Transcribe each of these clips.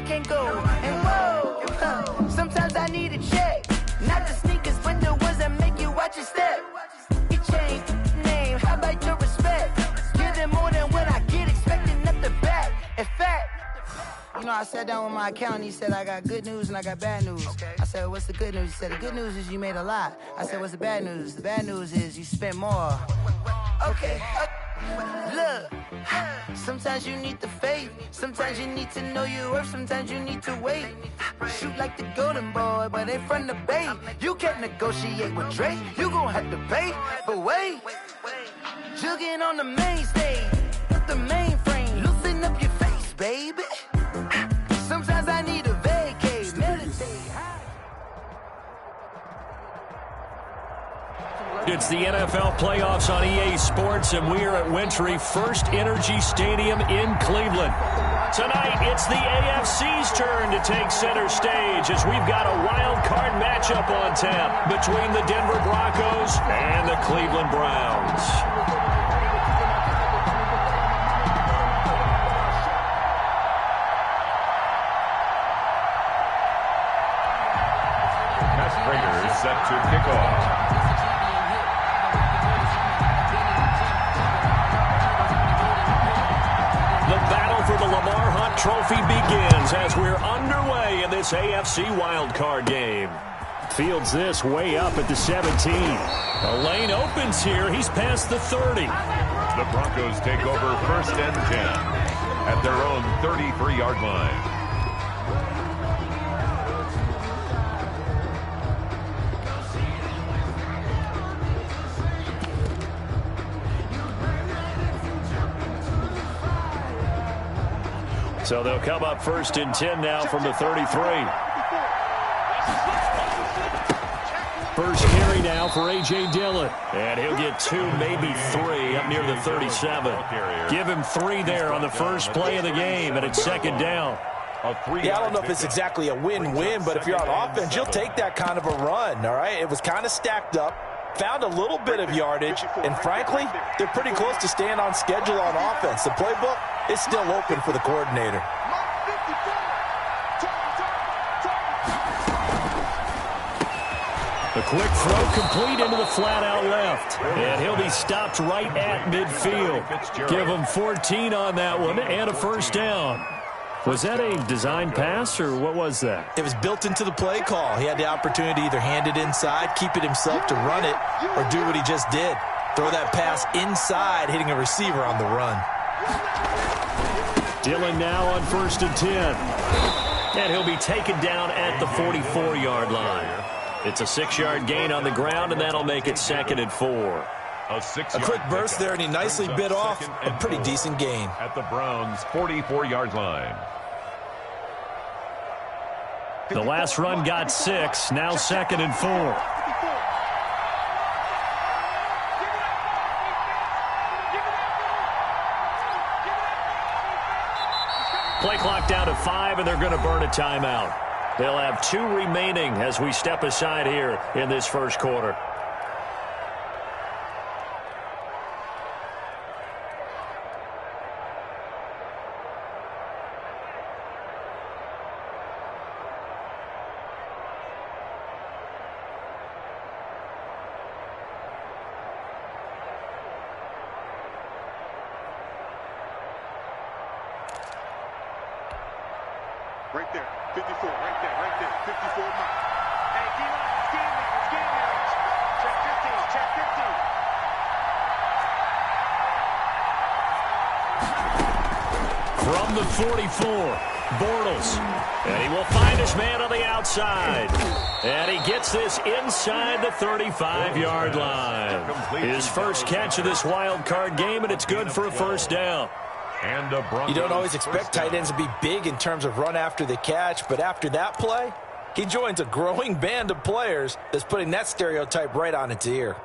can't go. And whoa, sometimes I need a check. Not the sneakers, but the ones that make you watch your step. You changed name, how about your respect? Give them more than what I get, expecting nothing back. In fact, you know, I sat down with my accountant. He said, I got good news and I got bad news. I said, what's the good news? He said, the good news is you made a lot. I said, what's the bad news? The bad news is you spent more. Okay. Look, sometimes you need the faith. Sometimes you need to know your worth. Sometimes you need to wait. Shoot like the golden boy, but they from the bay. You can't negotiate with Drake. You gon' have to pay. But wait, jugging on the main stage. Put the mainframe. Loosen up your face, baby. Sometimes I need a vacate. Meditate. It's the NFL playoffs on EA Sports, and we are at Wintry First Energy Stadium in Cleveland. Tonight, it's the AFC's turn to take center stage as we've got a wild card matchup on tap between the Denver Broncos and the Cleveland Browns. Raiders set to kick off. The battle for the Lamar Hunt Trophy begins as we're underway in this AFC wildcard game. Fields this way up at the 17. The lane opens here. He's past the 30. The Broncos take over 1st and 10 at their own 33-yard line. So they'll come up 1st and 10 now from the 33. First carry now for A.J. Dillon. And he'll get 2, maybe 3 up near the 37. Give him 3 there on the first play of the game, and it's 2nd down. Yeah, I don't know if it's exactly a win-win, but if you're on offense, you'll take that kind of a run, all right? It was kind of stacked up. Found a little bit of yardage, and frankly, they're pretty close to staying on schedule on offense. The playbook is still open for the coordinator. The quick throw complete into the flat out left. And he'll be stopped right at midfield. Give him 14 on that one and a first down. Was that a design pass, or what was that? It was built into the play call. He had the opportunity to either hand it inside, keep it himself to run it, or do what he just did. Throw that pass inside, hitting a receiver on the run. Dillon now on 1st and 10. And he'll be taken down at the 44-yard line. It's a 6-yard gain on the ground, and that'll make it 2nd and 4. A quick burst there, and he nicely bit off a pretty decent gain. At the Browns' 44-yard line. The last run got 6, now 2nd and 4. Play clock down to 5, and they're going to burn a timeout. They'll have 2 remaining as we step aside here in this first quarter. Right there, 54, right there, 54 miles. Hey, D-line, it's game manage. Check 15, check 15. From the 44, Bortles. And he will find his man on the outside. And he gets this inside the 35-yard line. His first catch of this wild card game, and it's good for a first down. You don't always expect tight ends to be big in terms of run after the catch, but after that play, he joins a growing band of players that's putting that stereotype right on its ear.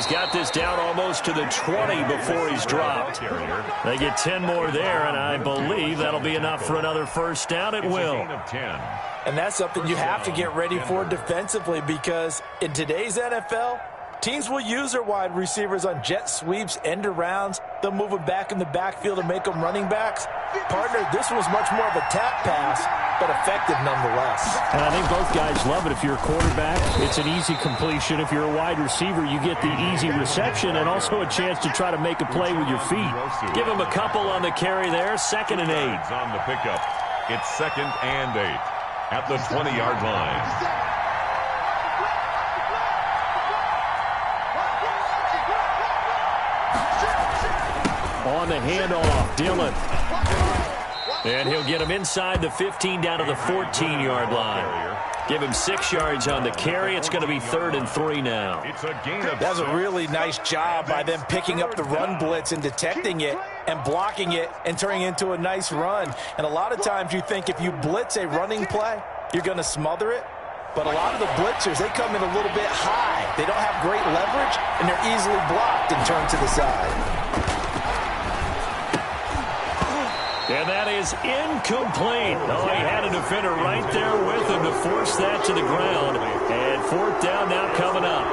he's got this down almost to the 20 before he's dropped. They get 10 more there, and I believe that'll be enough for another first down. It will. And that's something you have to get ready for defensively, because in today's NFL, teams will use their wide receivers on jet sweeps, end arounds. They'll move them back in the backfield and make them running backs. Partner, this was much more of a tap pass, but effective nonetheless. And I think both guys love it. If you're a quarterback, it's an easy completion. If you're a wide receiver, you get the easy reception and also a chance to try to make a play with your feet. Give him a couple on the carry there. 2nd and 8. On the pickup. It's 2nd and 8 at the 20-yard line. On the handoff, Dillon. And he'll get him inside the 15 down to the 14-yard line. Give him 6 yards on the carry. It's going to be 3rd and 3 now. That's a really nice job by them picking up the run blitz and detecting it and blocking it and turning it into a nice run. And a lot of times you think if you blitz a running play, you're going to smother it. But a lot of the blitzers, they come in a little bit high. They don't have great leverage, and they're easily blocked and turned to the side. And that is incomplete. Oh, he had a defender right there with him to force that to the ground. And 4th down now coming up.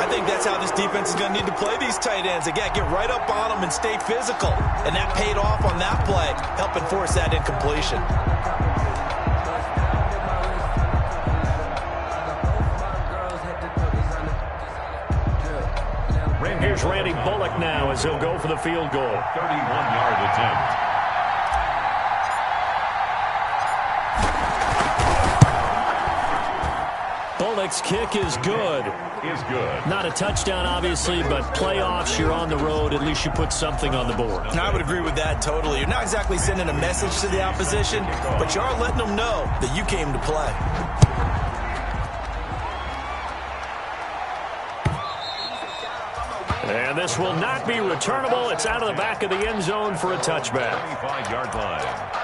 I think that's how this defense is going to need to play these tight ends. They got to get right up on them and stay physical. And that paid off on that play, helping force that incompletion. Here's Randy Bullock now as he'll go for the field goal. 31-yard attempt. Bullock's kick is good. Not a touchdown, obviously, but playoffs, you're on the road. At least you put something on the board. I would agree with that totally. You're not exactly sending a message to the opposition, but you are letting them know that you came to play. And this will not be returnable. It's out of the back of the end zone for a touchback. 25-yard line.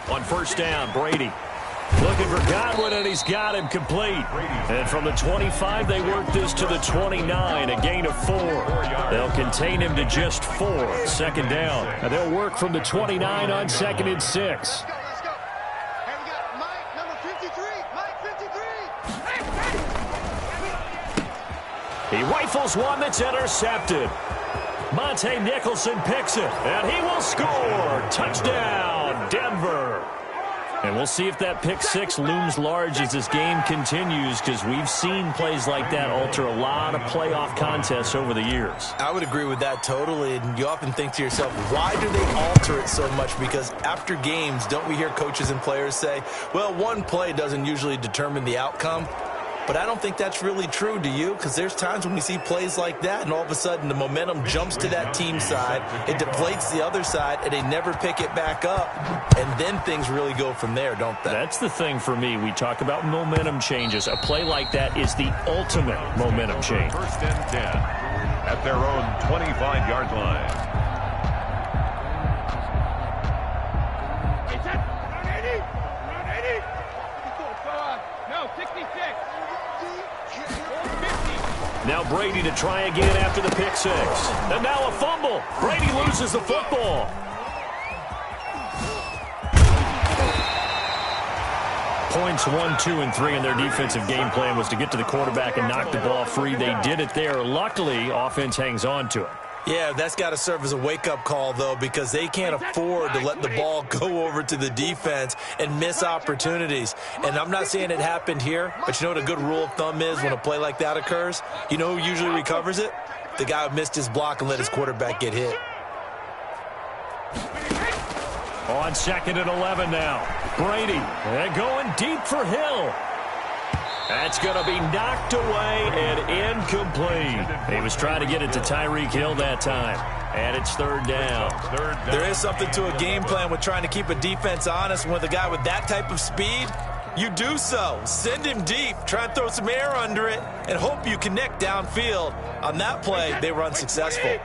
On first down, Brady looking for Godwin, and he's got him complete. And from the 25, they work this to the 29, a gain of 4. They'll contain him to just 4. 2nd down. And they'll work from the 29 on 2nd and 6. He rifles one that's intercepted. Monte Nicholson picks it, and he will score. Touchdown, Denver. And we'll see if that pick 6 looms large as this game continues, because we've seen plays like that alter a lot of playoff contests over the years. I would agree with that totally, and you often think to yourself, why do they alter it so much? Because after games, don't we hear coaches and players say, well, one play doesn't usually determine the outcome? But I don't think that's really true, do you? Because there's times when we see plays like that, and all of a sudden the momentum jumps to that team side, it deflates the other side, and they never pick it back up. And then things really go from there, don't they? That's the thing for me. We talk about momentum changes. A play like that is the ultimate momentum change. 1st and 10 at their own 25-yard line. Now Brady to try again after the pick 6. And now a fumble. Brady loses the football. Points 1, 2, and 3 in their defensive game plan was to get to the quarterback and knock the ball free. They did it there. Luckily, offense hangs on to it. Yeah, that's got to serve as a wake-up call, though, because they can't afford to let the ball go over to the defense and miss opportunities. And I'm not saying it happened here, but you know what a good rule of thumb is when a play like that occurs? You know who usually recovers it? The guy who missed his block and let his quarterback get hit. On 2nd and 11 now. Brady, and going deep for Hill. That's going to be knocked away and incomplete. He was trying to get it to Tyreek Hill that time. And it's third down. There is something to a game plan with trying to keep a defense honest. With a guy with that type of speed, you do so. Send him deep. Try and throw some air under it and hope you connect downfield. On that play, they were unsuccessful.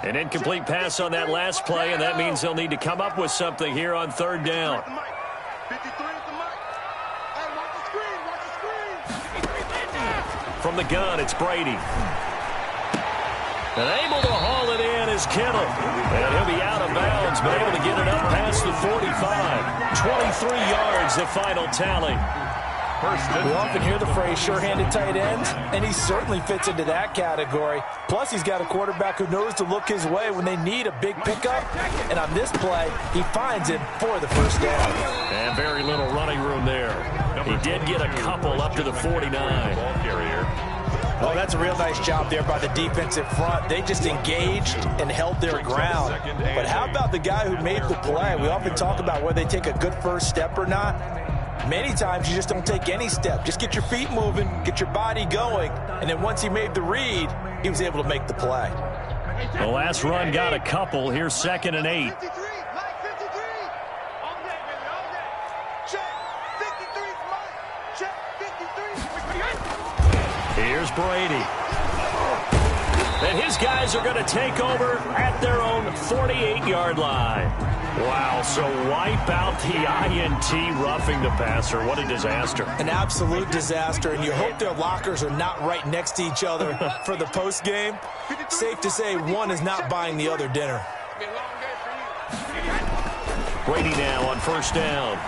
An incomplete pass on that last play, and that means they'll need to come up with something here on third down. From the gun, it's Brady. And able to haul it in is Kittle. And he'll be out of bounds, but able to get it up past the 45. 23 yards, the final tally. We often hear the phrase sure-handed tight ends, and he certainly fits into that category. Plus, he's got a quarterback who knows to look his way when they need a big pickup. And on this play, he finds him for the first down. And very little running room there. He did get a couple up to the 49. Oh, that's a real nice job there by the defensive front. They just engaged and held their ground. But how about the guy who made the play? We often talk about whether they take a good first step or not. Many times you just don't take any step. Just get your feet moving, get your body going, and then once he made the read, he was able to make the play. The last run got a couple. Here's 2nd and 8. Here's Brady. And his guys are going to take over at their own 48-yard line. Wow, so wipe out the INT roughing the passer. What a disaster. An absolute disaster, and you hope their lockers are not right next to each other for the postgame. Safe to say one is not buying the other dinner. Brady now on first down.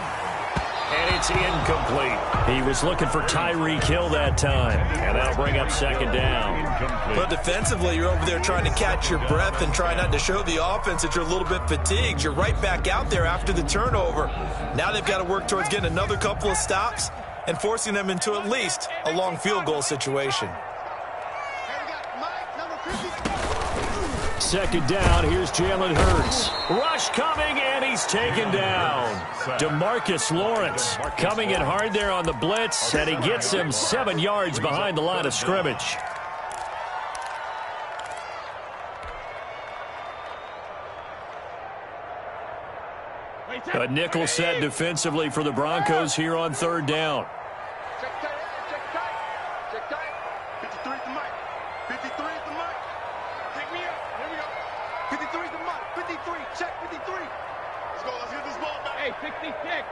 And it's incomplete. He was looking for Tyreek Hill that time. And that'll bring up 2nd down. But defensively, you're over there trying to catch your breath and try not to show the offense that you're a little bit fatigued. You're right back out there after the turnover. Now they've got to work towards getting another couple of stops and forcing them into at least a long field goal situation. 2nd down, here's Jalen Hurts. Rush coming, and he's taken down. DeMarcus Lawrence coming in hard there on the blitz, and he gets him 7 yards behind the line of scrimmage. A nickel set defensively for the Broncos here on third down. Hey, 66.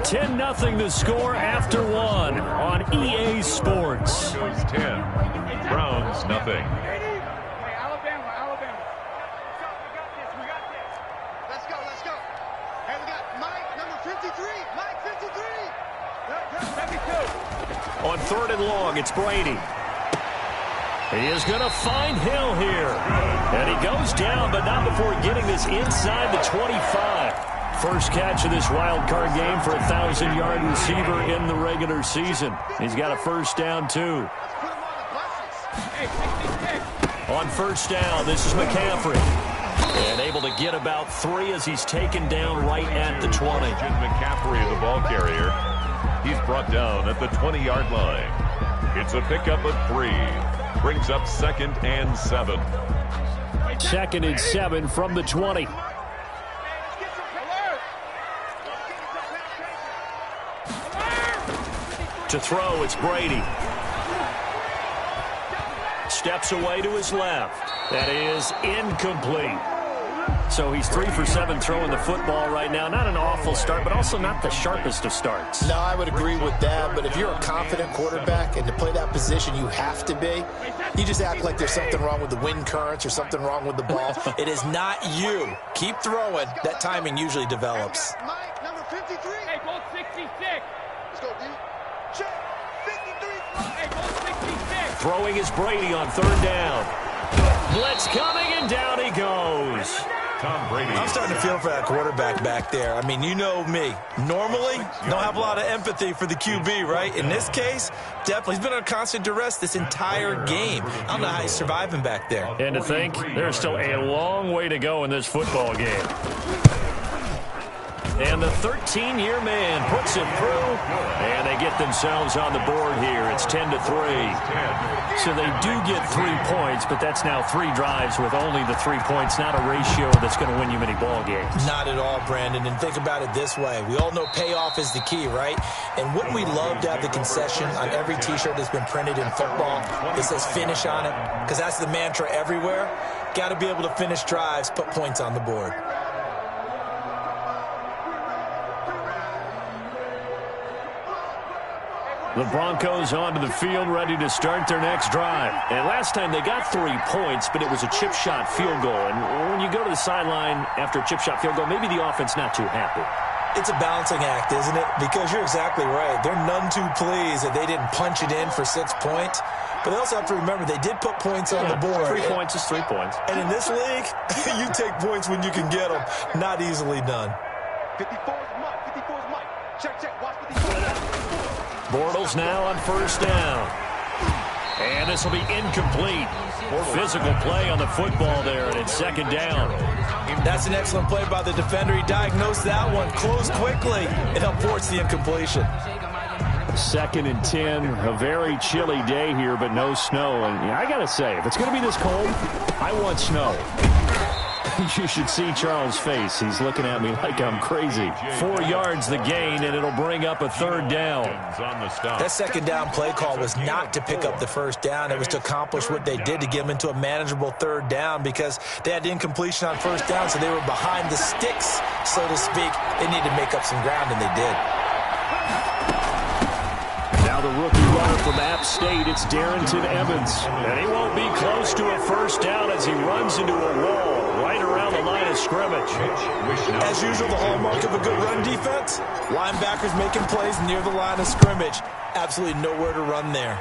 10-0 the score after one on EA Sports. Goes 10. Browns, nothing. Alabama. We got this. Let's go. Hey, we got Mike, number 53. Mike, 53. On 3rd and long, it's Brady. He is going to find Hill here. And he goes down, but not before getting this inside the 25. First catch of this wild card game for a 1,000-yard receiver in the regular season. He's got a first down, too. On first down, this is McCaffrey. And able to get about 3 as he's taken down right at the 20. McCaffrey, the ball carrier. He's brought down at the 20-yard line. It's a pickup of 3. Brings up 2nd and 7. 2nd and 7 from the 20. To throw, it's Brady. Steps away to his left. That is incomplete. So he's 3 for 7 throwing the football right now. Not an awful start, but also not the sharpest of starts. No, I would agree with that. But if you're a confident quarterback and to play that position, you have to be. You just act like there's something wrong with the wind currents or something wrong with the ball. It is not you. Keep throwing. That timing usually develops. Mike, number 53. Hey, goal 66. Let's go, dude. Check. 53. Hey, goal 66. Throwing is Brady on 3rd down. Blitz coming, and down he goes. Tom Brady. I'm starting to feel for that quarterback back there. I mean, you know me. Normally, don't have a lot of empathy for the QB, right? In this case, definitely. He's been under constant duress this entire game. I don't know how he's surviving back there. And to think, there's still a long way to go in this football game. And the 13-year man puts it through, and they get themselves on the board here. It's 10-3. So they do get 3 points, but that's now 3 drives with only the 3 points. Not a ratio that's going to win you many ball games. Not at all, Brandon. And think about it this way. We all know payoff is the key, right? And wouldn't we love to have the concession on every T-shirt that's been printed in football that says finish on it? Because that's the mantra everywhere. Got to be able to finish drives, put points on the board. The Broncos onto the field, ready to start their next drive. And last time they got 3 points, but it was a chip shot field goal. And when you go to the sideline after a chip shot field goal, maybe the offense not too happy. It's a balancing act, isn't it? Because you're exactly right. They're none too pleased that they didn't punch it in for 6 points. But they also have to remember they did put points on the board. 3 points is 3 points. And in this league, you take points when you can get them. Not easily done. 54 is Mike. 54 is Mike. Check, check. Watch 54. Bortles now on first down. And this will be incomplete. Physical play on the football there, and it's second down. That's an excellent play by the defender. He diagnosed that one, closed quickly, and helped force the incompletion. 2nd and 10, a very chilly day here, but no snow. And I got to say, if it's going to be this cold, I want snow. You should see Charles' face. He's looking at me like I'm crazy. 4 yards the gain, and it'll bring up a 3rd down. That second down play call was not to pick up the first down. It was to accomplish what they did to get them into a manageable 3rd down because they had incompletion on first down, so they were behind the sticks, so to speak. They needed to make up some ground, and they did. Now the rookie runner from App State, it's Darrington Evans. And he won't be close to a first down as he runs into a wall right around the line of scrimmage. As usual, the hallmark of a good run defense, linebackers making plays near the line of scrimmage. Absolutely nowhere to run there.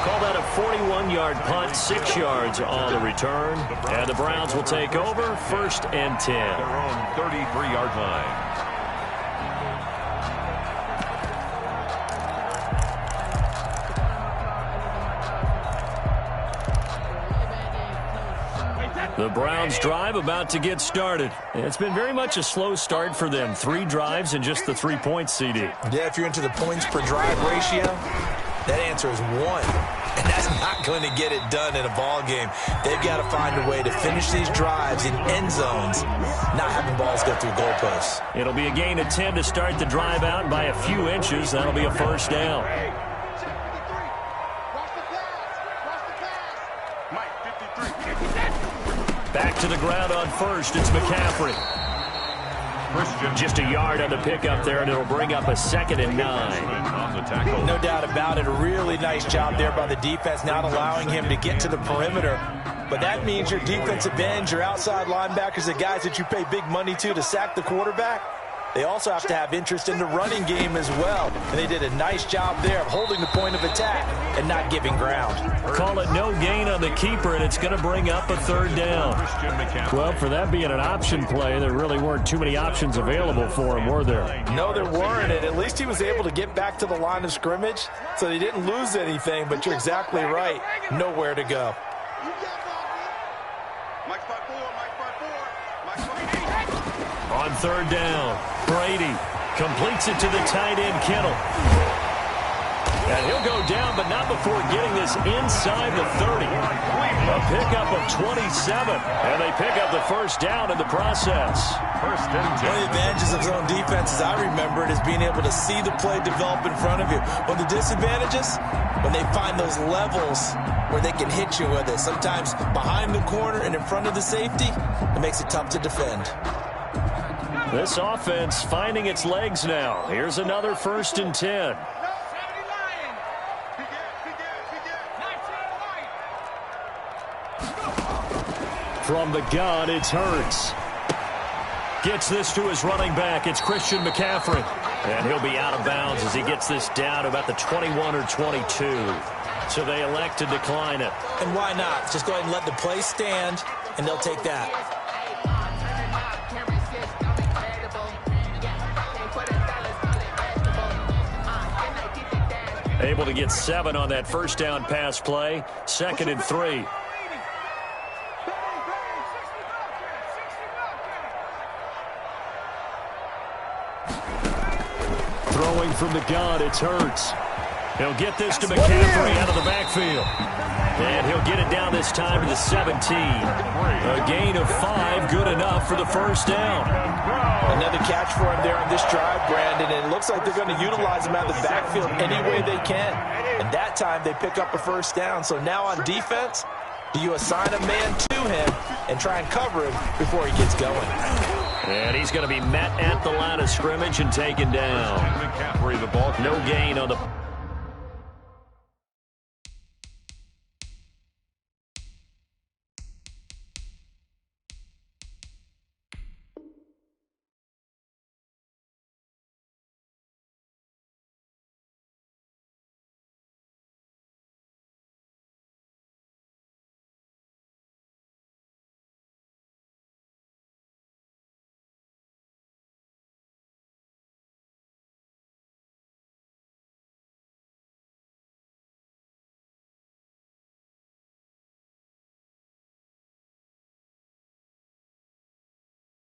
Call that a 41-yard punt, 6 yards on the return. And the Browns will take over, 1st and 10. Their own 33-yard line. The Browns drive about to get started. It's been very much a slow start for them. 3 drives and just the 3 points, CD. Yeah, if you're into the points per drive ratio, that answer is 1. And that's not going to get it done in a ball game. They've got to find a way to finish these drives in end zones, not having balls go through goalposts. It'll be a gain of 10 to start the drive out by a few inches. That'll be a first down. Back to the ground on first. It's McCaffrey. Just a yard on the pickup there, and it'll bring up a 2nd and 9. No doubt about it. A really nice job there by the defense, not allowing him to get to the perimeter. But that means your defensive ends, your outside linebackers, the guys that you pay big money to sack the quarterback, they also have to have interest in the running game as well. And they did a nice job there of holding the point of attack and not giving ground. Call it no gain on the keeper, and it's going to bring up a 3rd down. Well, for that being an option play, there really weren't too many options available for him, were there? No, there weren't, and at least he was able to get back to the line of scrimmage, so they didn't lose anything, but you're exactly right. Nowhere to go. On 3rd down, Brady completes it to the tight end, Kittle. And he'll go down, but not before getting this inside the 30. A pickup of 27, and they pick up the first down in the process. First and 10. One of the advantages of zone defense, as I remember it, is being able to see the play develop in front of you. One of the disadvantages, when they find those levels where they can hit you with it, sometimes behind the corner and in front of the safety, it makes it tough to defend. This offense finding its legs now. Here's another 1st and 10. From the gun, it's Hurts. Gets this to his running back. It's Christian McCaffrey. And he'll be out of bounds as he gets this down about the 21 or 22. So they elect to decline it. And why not? Just go ahead and let the play stand, and they'll take that. Able to get 7 on that first down pass play. 2nd and 3. Throwing from the gun, it's Hurts. He'll get this to McCaffrey out of the backfield. And he'll get it down this time to the 17. A gain of 5, good enough for the first down. Another catch for him there on this drive, Brandon, and it looks like they're going to utilize him out of the backfield any way they can. And that time they pick up a first down. So now on defense, do you assign a man to him and try and cover him before he gets going? And he's going to be met at the line of scrimmage and taken down. McCaffrey, the ball. No gain on the...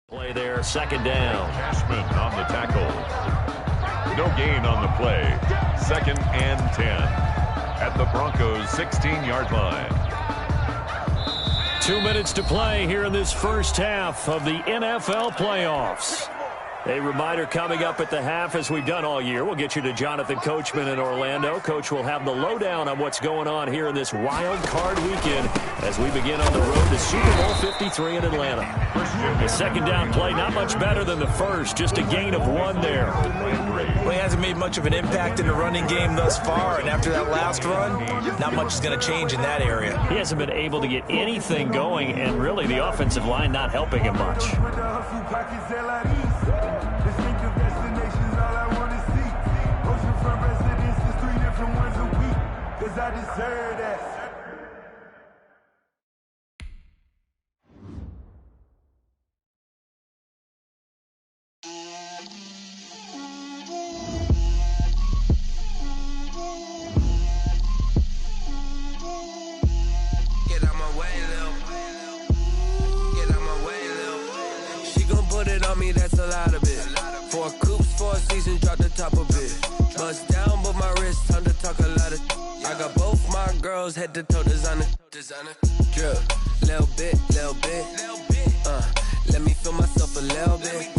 Play there, 2nd down. Cashman on the tackle. No gain on the play. 2nd and 10. At the Broncos' 16-yard line. 2 minutes to play here in this first half of the NFL playoffs. A reminder coming up at the half, as we've done all year. We'll get you to Jonathan Coachman in Orlando. Coach will have the lowdown on what's going on here in this wild card weekend as we begin on the road to Super Bowl 53 in Atlanta. The 2nd down play, not much better than the first, just a gain of 1 there. Well, he hasn't made much of an impact in the running game thus far, and after that last run, not much is going to change in that area. He hasn't been able to get anything going, and really the offensive line not helping him much. Distinctive destinations, all I want to see. Oceanfront residences, 3 different ones a week. 'Cause I deserve that. Get out my way, Lil. Get out my way, Lil. She gon' put it on me, that's a lot of it. 4 coops, 4 seasons, drop the top of it. Bust down, but my wrist, time to talk a lot of. I got both my girls head to toe designer. Drip, little bit, little bit. Let me feel myself a little bit.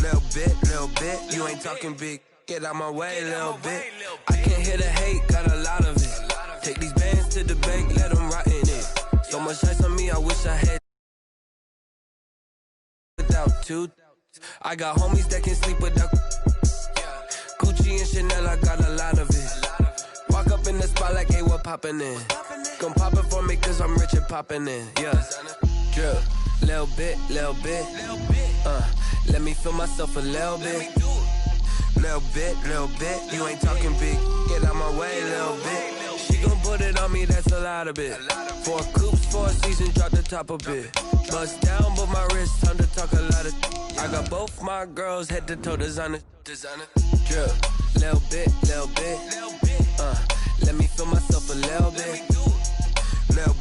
Little bit. You ain't talking big. Get out my way, little bit. I can't hear the hate, got a lot of it. Take these bands to the bank, let them rot in it. So much ice on me, I wish I had. Without 2. I got homies that can sleep without Gucci and Chanel, I got a lot of it. Walk up in the spot like, hey, what poppin' in? Gon' pop it for me cause I'm rich and poppin' in. Yeah, drip, little bit. Let me feel myself a little bit. Little bit. You ain't talking big. Get out my way, little bit. She gon' put it on me, that's a lot of it. 4 coops, 4 seasons, drop the top of it. Bust down, but my wrist, time to talk a lot of. I got both my girls head to toe designer. Drip, little bit. Let me feel myself a little bit. Little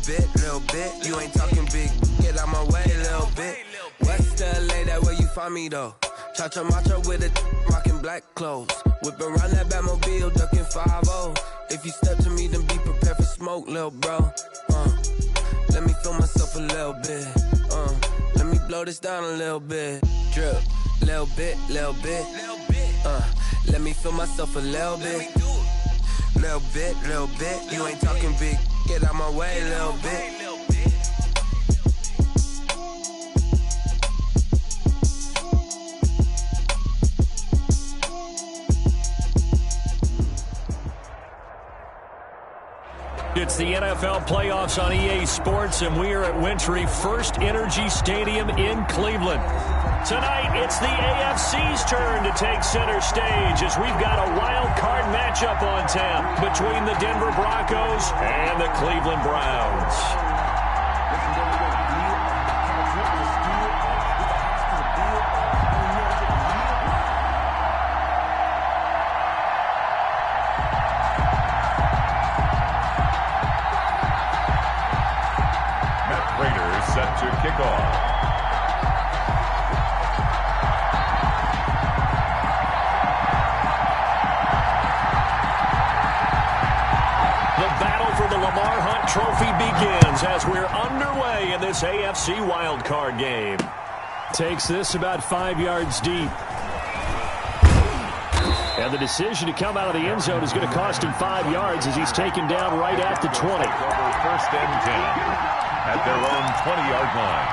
bit. You ain't talking big. Get out my way, little bit. West LA, that where you find me though. Cha-cha macha with it, rocking black clothes. Whip around that Batmobile, ducking 5-0. If you step to me, then be prepared for smoke, little bro. Let me feel myself a little bit. Let me blow this down a little bit. Drip, little bit. Let me feel myself a little bit. Little bit. You ain't talking big. Get out my way, little bit. It's the NFL playoffs on EA Sports, and we are at Wintry First Energy Stadium in Cleveland. Tonight, it's the AFC's turn to take center stage as we've got a wild card matchup on tap between the Denver Broncos and the Cleveland Browns. Set to kick off. The battle for the Lamar Hunt Trophy begins as we're underway in this AFC wildcard game. Takes this about 5 yards deep. And the decision to come out of the end zone is going to cost him 5 yards as he's taken down right at the 20. First and 10. At their own 20-yard line.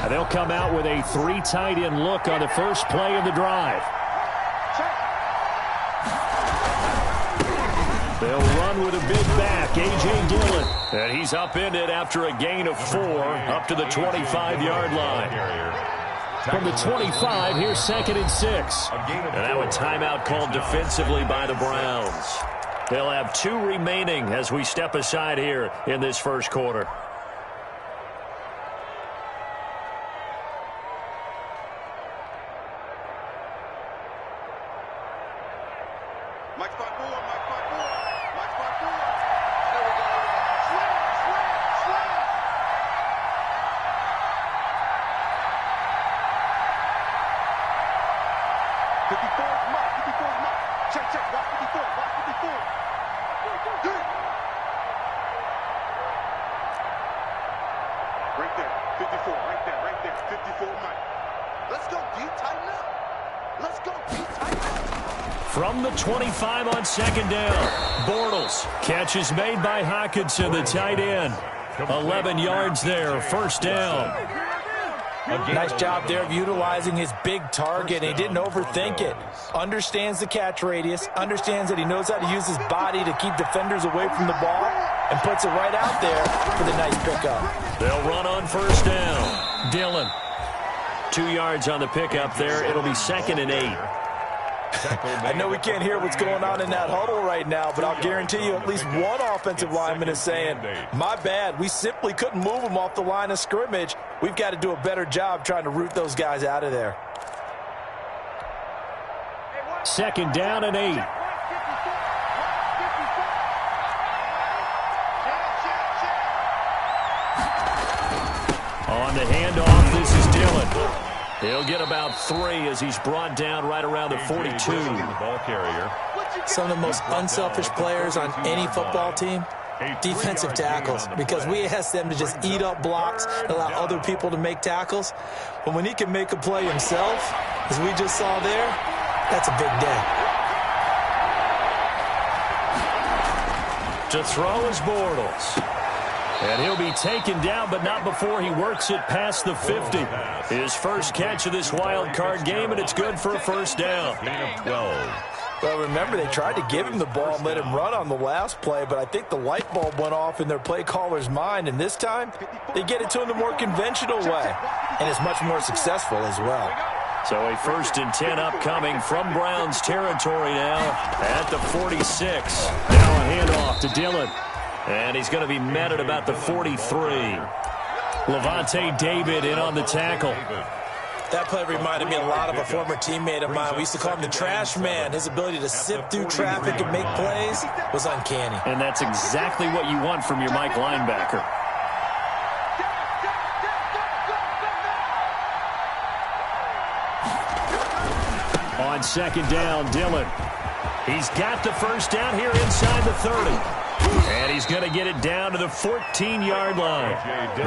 And they'll come out with a 3 tight end look on the first play of the drive. They'll run with a big back, A.J. Dillon. And he's upended after a gain of 4 up to the 25-yard line. From the 25, here's 2nd and 6. And now a timeout called defensively by the Browns. They'll have 2 remaining as we step aside here in this first quarter. From the 25 on 2nd down, Bortles. Catch is made by Hockenson, the tight end. 11 yards there, first down. Nice job there of utilizing his big target. He didn't overthink it. Understands the catch radius, understands that he knows how to use his body to keep defenders away from the ball, and puts it right out there for the nice pickup. They'll run on first down. Dillon. 2 yards on the pickup there. It'll be 2nd and 8. I know we can't hear what's going on in that huddle right now, but I'll guarantee you at least one offensive lineman is saying, my bad, we simply couldn't move them off the line of scrimmage. We've got to do a better job trying to root those guys out of there. 2nd down and 8. On the handoff, this is Dillon. He'll get about 3 as he's brought down right around the 42. Ball carrier. Some of the most unselfish players on any football team, defensive tackles, because we ask them to just eat up blocks, allow other people to make tackles. But when he can make a play himself, as we just saw there, that's a big day. To throw is Bortles. And he'll be taken down, but not before he works it past the 50. His first catch of this wild card game, and it's good for a first down. Well, remember, they tried to give him the ball and let him run on the last play, but I think the light bulb went off in their play caller's mind, and this time they get it to him the more conventional way, and it's much more successful as well. So a 1st and 10 upcoming from Browns territory now at the 46. Now a handoff to Dillon. And he's going to be met at about the 43. Levante David in on the tackle. That play reminded me a lot of a former teammate of mine. We used to call him the trash man. His ability to sift through traffic and make plays was uncanny. And that's exactly what you want from your Mike linebacker. On 2nd down, Dillon. He's got the first down here inside the 30. And he's going to get it down to the 14-yard line.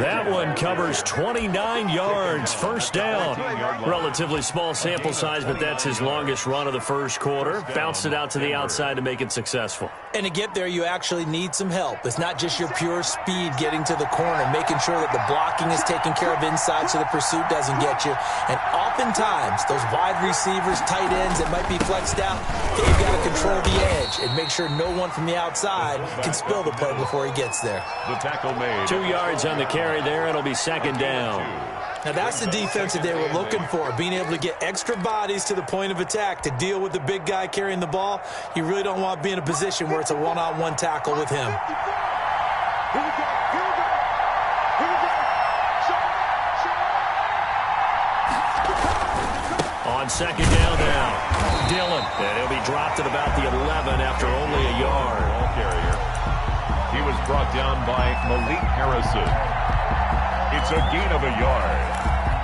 That one covers 29 yards. First down. Relatively small sample size, but that's his longest run of the first quarter. Bounced it out to the outside to make it successful. And to get there, you actually need some help. It's not just your pure speed getting to the corner, making sure that the blocking is taken care of inside so the pursuit doesn't get you. And oftentimes, those wide receivers, tight ends that might be flexed out, they've got to control the edge and make sure no one from the outside can spill the play before he gets there. The tackle made. 2 yards on the carry there. It'll be second down. Now, that's the defense that they were looking for, being able to get extra bodies to the point of attack to deal with the big guy carrying the ball. You really don't want to be in a position where it's a one-on-one tackle with him. On second down now, Dillon. And he'll be dropped at about the 11 after only a yard. Ball carrier. He was brought down by Malik Harrison. It's a gain of a yard.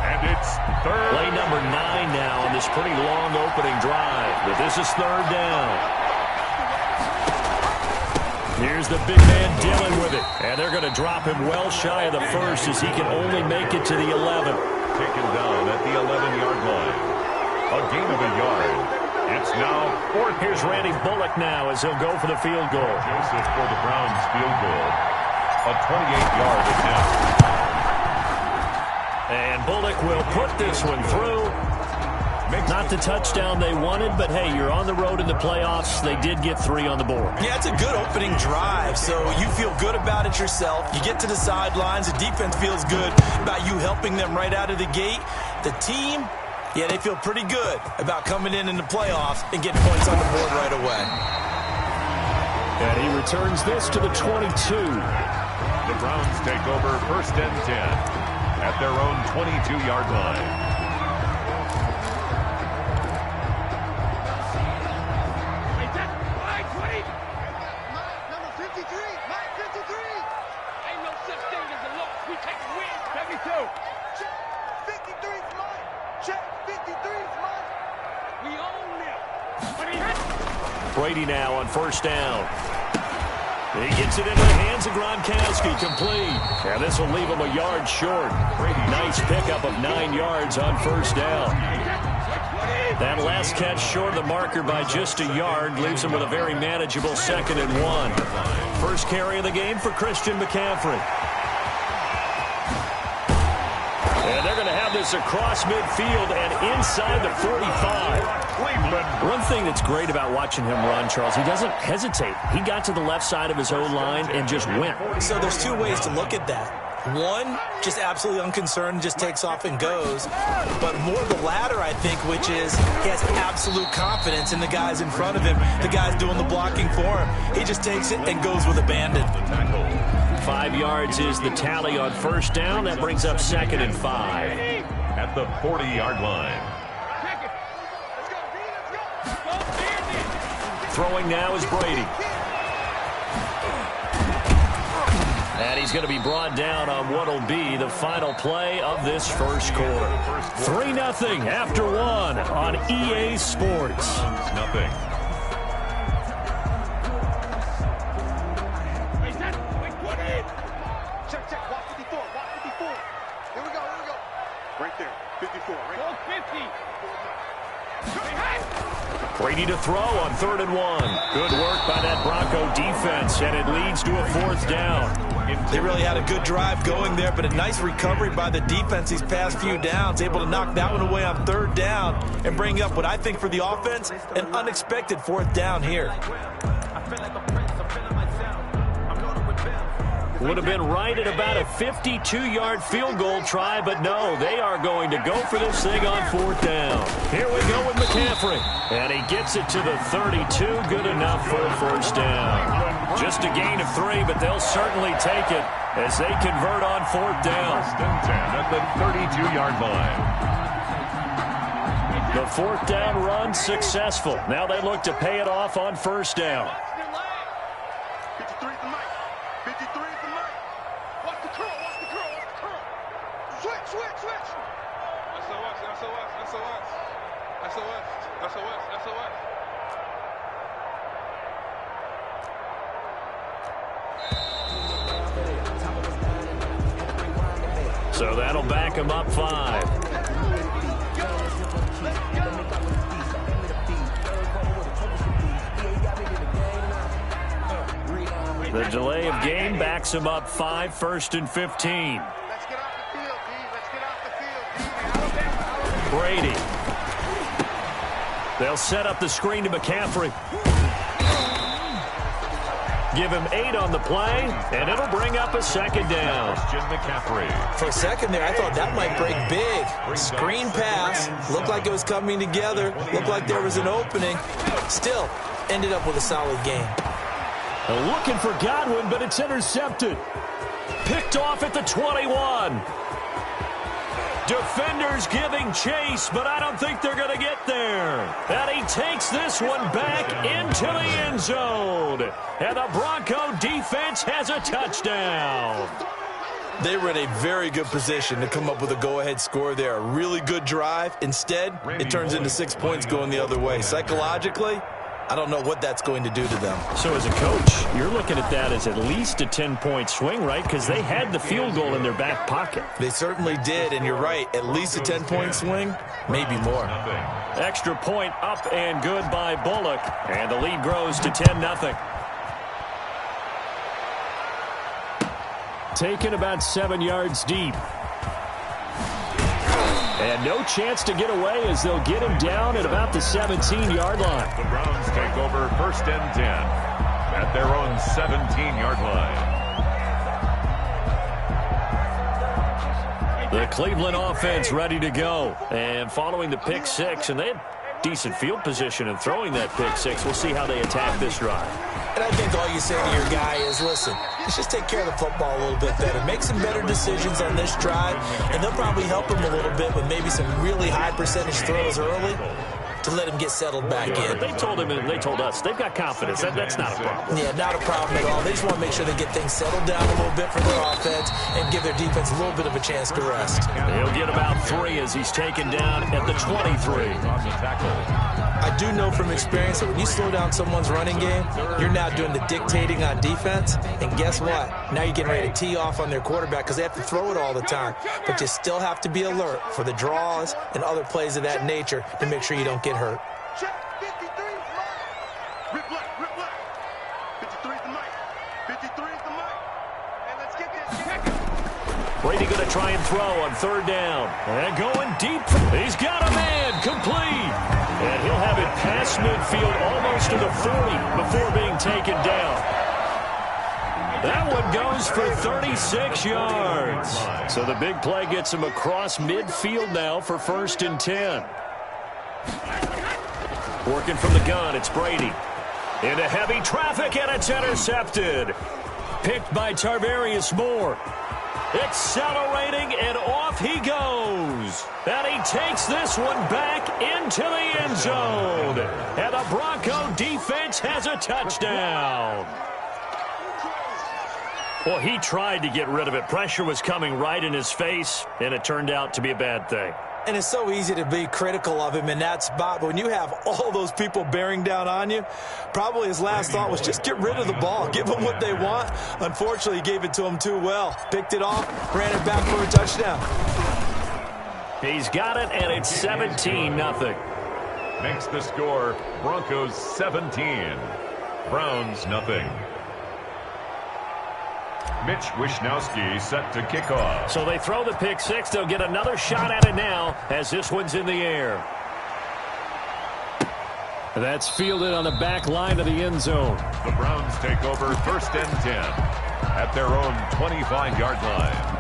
And it's third. Play number 9 now on this pretty long opening drive. But this is third down. Here's the big man Dillon with it. And they're going to drop him well shy of the first as he can only make it to the 11. Taken down at the 11-yard line. A gain of a yard. It's now fourth. Here's Randy Bullock now as he'll go for the field goal. Joseph for the Browns field goal. A 28-yard attempt. And Bullock will put this one through. Not the touchdown they wanted, but hey, you're on the road in the playoffs. They did get 3 on the board. Yeah, it's a good opening drive, so you feel good about it yourself. You get to the sidelines. The defense feels good about you helping them right out of the gate. The team, yeah, they feel pretty good about coming in the playoffs and getting points on the board right away. And he returns this to the 22. The Browns take over first and 10 at their own 22-yard line. Number 53, Mike 53. Ain't no such thing as a loss. We take a win. 72. Check 53's mine. Check 53's mine. We own them. Brady now on first down. He gets it into the hands of Gronkowski, complete. And this will leave him a yard short. Nice pickup of 9 yards on first down. That last catch short of the marker by just a yard leaves him with a very manageable 2nd and 1. First carry of the game for Christian McCaffrey. And they're going to have this across midfield and inside the 45. One thing that's great about watching him run, Charles, he doesn't hesitate. He got to the left side of his own line and just went. So there's 2 ways to look at that. One, just absolutely unconcerned, just takes off and goes. But more the latter, I think, which is he has absolute confidence in the guys in front of him, the guys doing the blocking for him. He just takes it and goes with abandon. 5 yards is the tally on first down. That brings up 2nd and 5. At the 40-yard line. Throwing now is Brady. And he's going to be brought down on what will be the final play of this first quarter. 3-0 after 1 on EA Sports. Nothing. Check. Walk 54. Walk 54. Here we go. Right there. 54. Right there. 50. Brady to throw on 3rd and 1. Good work by that Bronco defense, and it leads to a 4th down. They really had a good drive going there, but a nice recovery by the defense these past few downs, able to knock that one away on 3rd down and bring up what I think for the offense, an unexpected 4th down here. Would have been right at about a 52-yard field goal try, but no, they are going to go for this thing on 4th down. Here we go with McCaffrey, and he gets it to the 32, good enough for a 1st down. Just a gain of 3, but they'll certainly take it as they convert on 4th down. 1st and 10 at the 32-yard line. The 4th down run successful. Now they look to pay it off on 1st down. 53 is the mic. 53 is the mic. Watch the curl. Switch. SOS. So that'll back him up 5. The delay of game backs him up 5, 1st and 15. Let's get off the field, D. Let's get off the field, D. Brady. They'll set up the screen to McCaffrey. Give him 8 on the play, and it'll bring up a 2nd down. McCaffrey. For a second there, I thought that might break big. Screen pass. Looked like it was coming together. Looked like there was an opening. Still, ended up with a solid game. Looking for Godwin, but it's intercepted. Picked off at the 21. Defenders giving chase, but I don't think they're going to get there. And he takes this one back into the end zone. And the Bronco defense has a touchdown. They were in a very good position to come up with a go-ahead score there. A really good drive. Instead, it turns into 6 points going the other way. Psychologically, I don't know what that's going to do to them. So as a coach, you're looking at that as at least a 10-point swing, right? Because they had the field goal in their back pocket. They certainly did, and you're right. At least a 10-point swing, maybe more. Extra point up and good by Bullock. And the lead grows to 10-0. Taken about 7 yards deep. And no chance to get away as they'll get him down at about the 17-yard line. The Browns take over 1st and 10 at their own 17-yard line. The Cleveland offense ready to go. And following the pick 6, and they had decent field position in throwing that pick 6. We'll see how they attack this drive. And I think all you say to your guy is, listen, let's just take care of the football a little bit better. Make some better decisions on this drive, and they'll probably help him a little bit with maybe some really high percentage throws early to let him get settled back in. They told him and they told us they've got confidence. That's not a problem. Yeah, not a problem at all. They just want to make sure they get things settled down a little bit for their offense and give their defense a little bit of a chance to rest. He'll get about 3 as he's taken down at the 23. I do know from experience that when you slow down someone's running game, you're now doing the dictating on defense. And guess what? Now you're getting ready to tee off on their quarterback because they have to throw it all the time. But you still have to be alert for the draws and other plays of that nature to make sure you don't get hurt. Check, 53 is mine. Rip left, rip left. 53 is the mic. 53 is the mic. And let's get this. Check it. Brady going to try and throw on 3rd down. And going deep. He's got a man. Complete. And he'll have it past midfield almost to the 40 before being taken down. That one goes for 36 yards. So the big play gets him across midfield now for 1st and 10. Working from the gun, it's Brady. Into heavy traffic, and it's intercepted. Picked by Tarvarius Moore. Accelerating, and off he goes. And he takes this one back into the end zone. And the Bronco defense has a touchdown. Well, he tried to get rid of it. Pressure was coming right in his face, and it turned out to be a bad thing. And it's so easy to be critical of him in that spot. But when you have all those people bearing down on you, probably his last thought was just get rid of the ball. Give them what they want. Unfortunately, he gave it to them too well. Picked it off, ran it back for a touchdown. He's got it, and it's 17-0. Makes the score Broncos 17, Browns nothing. Mitch Wishnowsky set to kick off. So they throw the pick 6. They'll get another shot at it now as this one's in the air. That's fielded on the back line of the end zone. The Browns take over 1st and 10 at their own 25-yard line.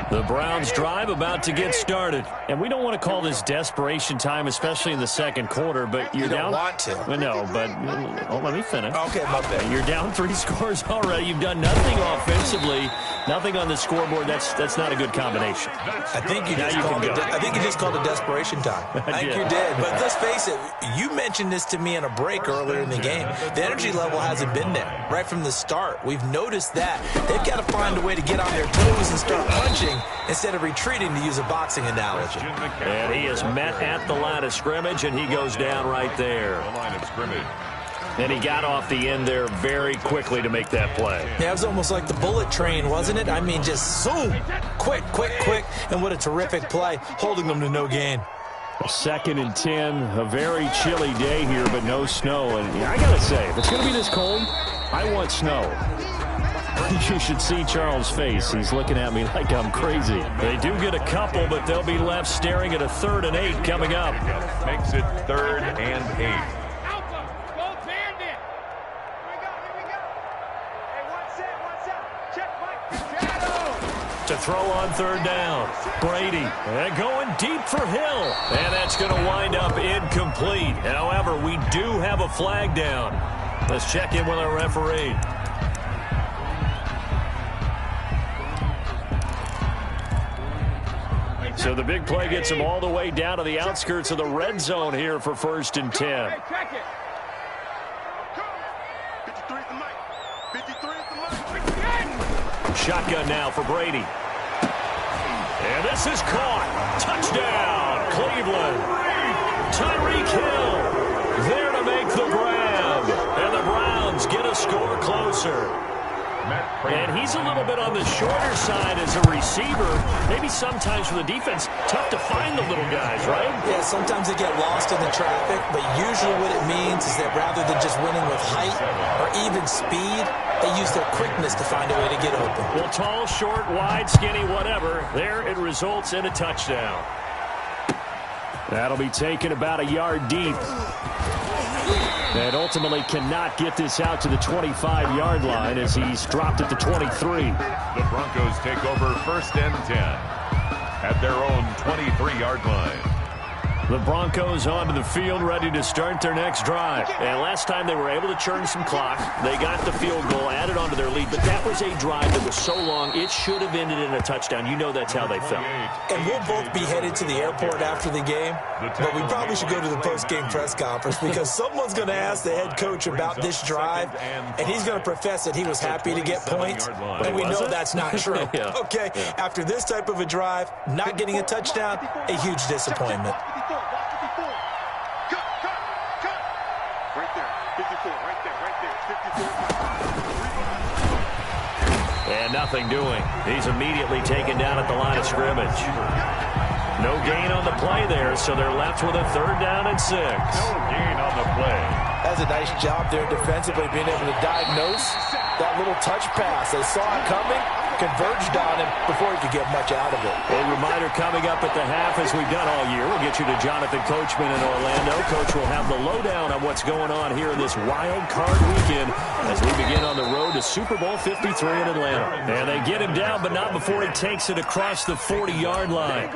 The Browns drive about to get started. And we don't want to call this desperation time, especially in the 2nd quarter, but you're down. You don't want to. Well, no, but let me finish. Okay, my bad. You're down 3 scores already. You've done nothing offensively, nothing on the scoreboard. That's not a good combination. I think you just called it desperation time. I think you did. But let's face it, you mentioned this to me in a break earlier in the game. The energy level hasn't been there right from the start. We've noticed that. They've got to find a way to get on their toes and start punching instead of retreating, to use a boxing analogy. And he is met at the line of scrimmage, and he goes down right there. The line of scrimmage. And he got off the end there very quickly to make that play. Yeah, it was almost like the bullet train, wasn't it? I mean, just zoom, quick, and what a terrific play, holding them to no gain. 2nd and 10, a very chilly day here, but no snow. And I got to say, if it's going to be this cold, I want snow. You should see Charles' face. He's looking at me like I'm crazy. They do get a couple, but they'll be left staring at a 3rd and 8 coming up. Makes it 3rd and 8. To throw on 3rd down. Brady and going deep for Hill. And that's going to wind up incomplete. However, we do have a flag down. Let's check in with our referee. So the big play gets him all the way down to the outskirts of the red zone here for 1st and 10. Shotgun now for Brady. And this is caught. Touchdown, Cleveland. Tyreek Hill there to make the grab. And the Browns get a score closer. And he's a little bit on the shorter side as a receiver. Maybe sometimes for the defense, tough to find the little guys, right? Yeah, sometimes they get lost in the traffic, but usually what it means is that rather than just winning with height or even speed, they use their quickness to find a way to get open. Well, tall, short, wide, skinny, whatever. There it results in a touchdown. That'll be taken about a yard deep. And ultimately cannot get this out to the 25-yard line as he's dropped at the 23. The Broncos take over 1st and 10 at their own 23-yard line. The Broncos onto the field, ready to start their next drive. And last time they were able to churn some clock. They got the field goal, added onto their lead. But that was a drive that was so long, it should have ended in a touchdown. You know that's how they felt. And we'll both be headed to the airport after the game. But we probably should go to the post-game press conference because someone's going to ask the head coach about this drive. And he's going to profess that he was happy to get points. And we know that's not true. Okay, after this type of a drive, not getting a touchdown, a huge disappointment. And nothing doing. He's immediately taken down at the line of scrimmage. No gain on the play there, so they're left with a 3rd down and 6. No gain on the play. That's a nice job there defensively, being able to diagnose that little touch pass. They saw it coming, converged on him before he could get much out of it. A reminder coming up at the half, as we've done all year. We'll get you to Jonathan Coachman in Orlando. Coach will have the lowdown on what's going on here in this wild card weekend as we begin on the road to Super Bowl 53 in Atlanta. And they get him down, but not before he takes it across the 40-yard line.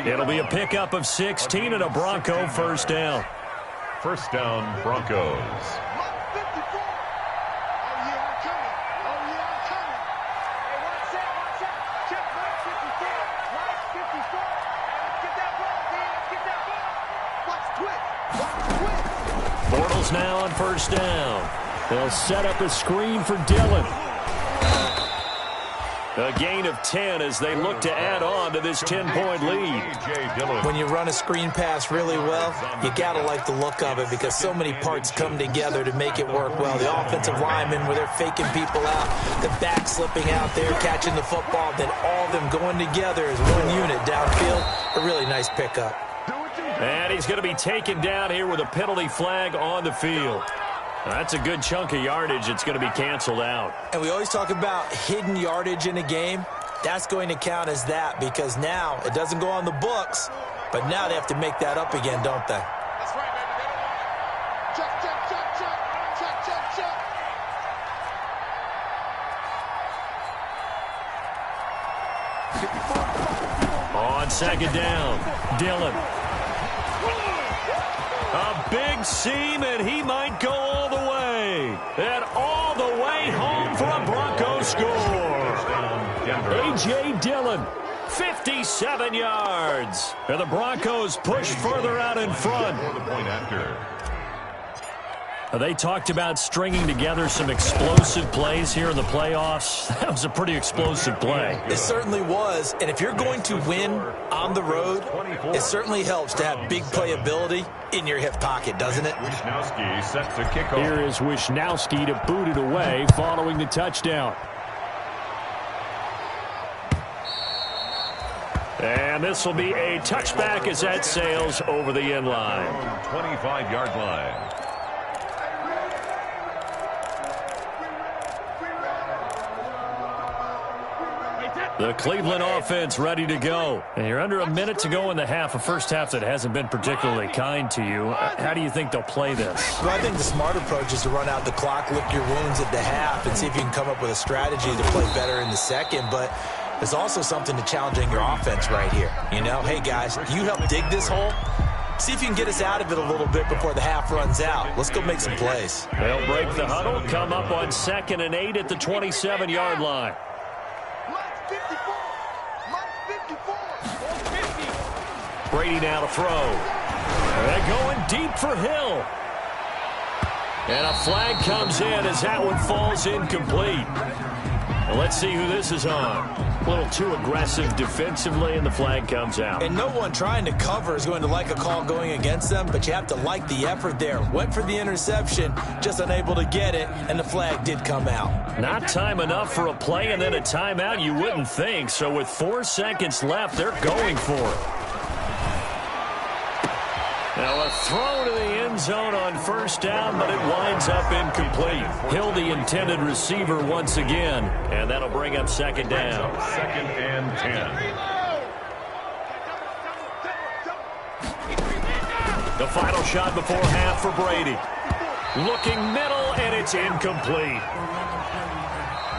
It'll be a pickup of 16 and a Bronco 1st down. 1st down, Broncos. Bortles now on 1st down. They'll set up a screen for Dillon. A gain of 10 as they look to add on to this 10-point lead. When you run a screen pass really well, you got to like the look of it because so many parts come together to make it work well. The offensive linemen where they're faking people out, the back slipping out there, catching the football, then all of them going together as one unit downfield. A really nice pickup. And he's going to be taken down here with a penalty flag on the field. That's a good chunk of yardage. It's going to be canceled out. And we always talk about hidden yardage in a game. That's going to count as that because now it doesn't go on the books, but now they have to make that up again, don't they? That's right, baby. Check, check, check, check. Check, check, check. On 2nd down, Dillon. A big seam, and he might go all the way. And all the way home for a Broncos score. A.J. Dillon, 57 yards. And the Broncos push further out in front. They talked about stringing together some explosive plays here in the playoffs. That was a pretty explosive play. It certainly was. And if you're going to win on the road, it certainly helps to have big playability in your hip pocket, doesn't it? Wisnowski set to kick off. Here is Wisnowski to boot it away following the touchdown. And this will be a touchback as that sails over the end line. 25-yard line. The Cleveland offense ready to go. And you're under a minute to go in the half, a first half that hasn't been particularly kind to you. How do you think they'll play this? Well, I think the smart approach is to run out the clock, lick your wounds at the half, and see if you can come up with a strategy to play better in the second. But there's also something to challenging your offense right here. You know, hey, guys, you help dig this hole. See if you can get us out of it a little bit before the half runs out. Let's go make some plays. They'll break the huddle, come up on 2nd and 8 at the 27-yard line. Brady now to throw. They're going deep for Hill. And a flag comes in as that one falls incomplete. Well, let's see who this is on. A little too aggressive defensively, and the flag comes out. And no one trying to cover is going to like a call going against them, but you have to like the effort there. Went for the interception, just unable to get it, and the flag did come out. Not time enough for a play and then a timeout, you wouldn't think. So with 4 seconds left, they're going for it. Now a throw to the end zone on 1st down, but it winds up incomplete. Hill, the intended receiver once again, and that'll bring up 2nd down. 2nd and 10. The final shot before half for Brady. Looking middle, and it's incomplete.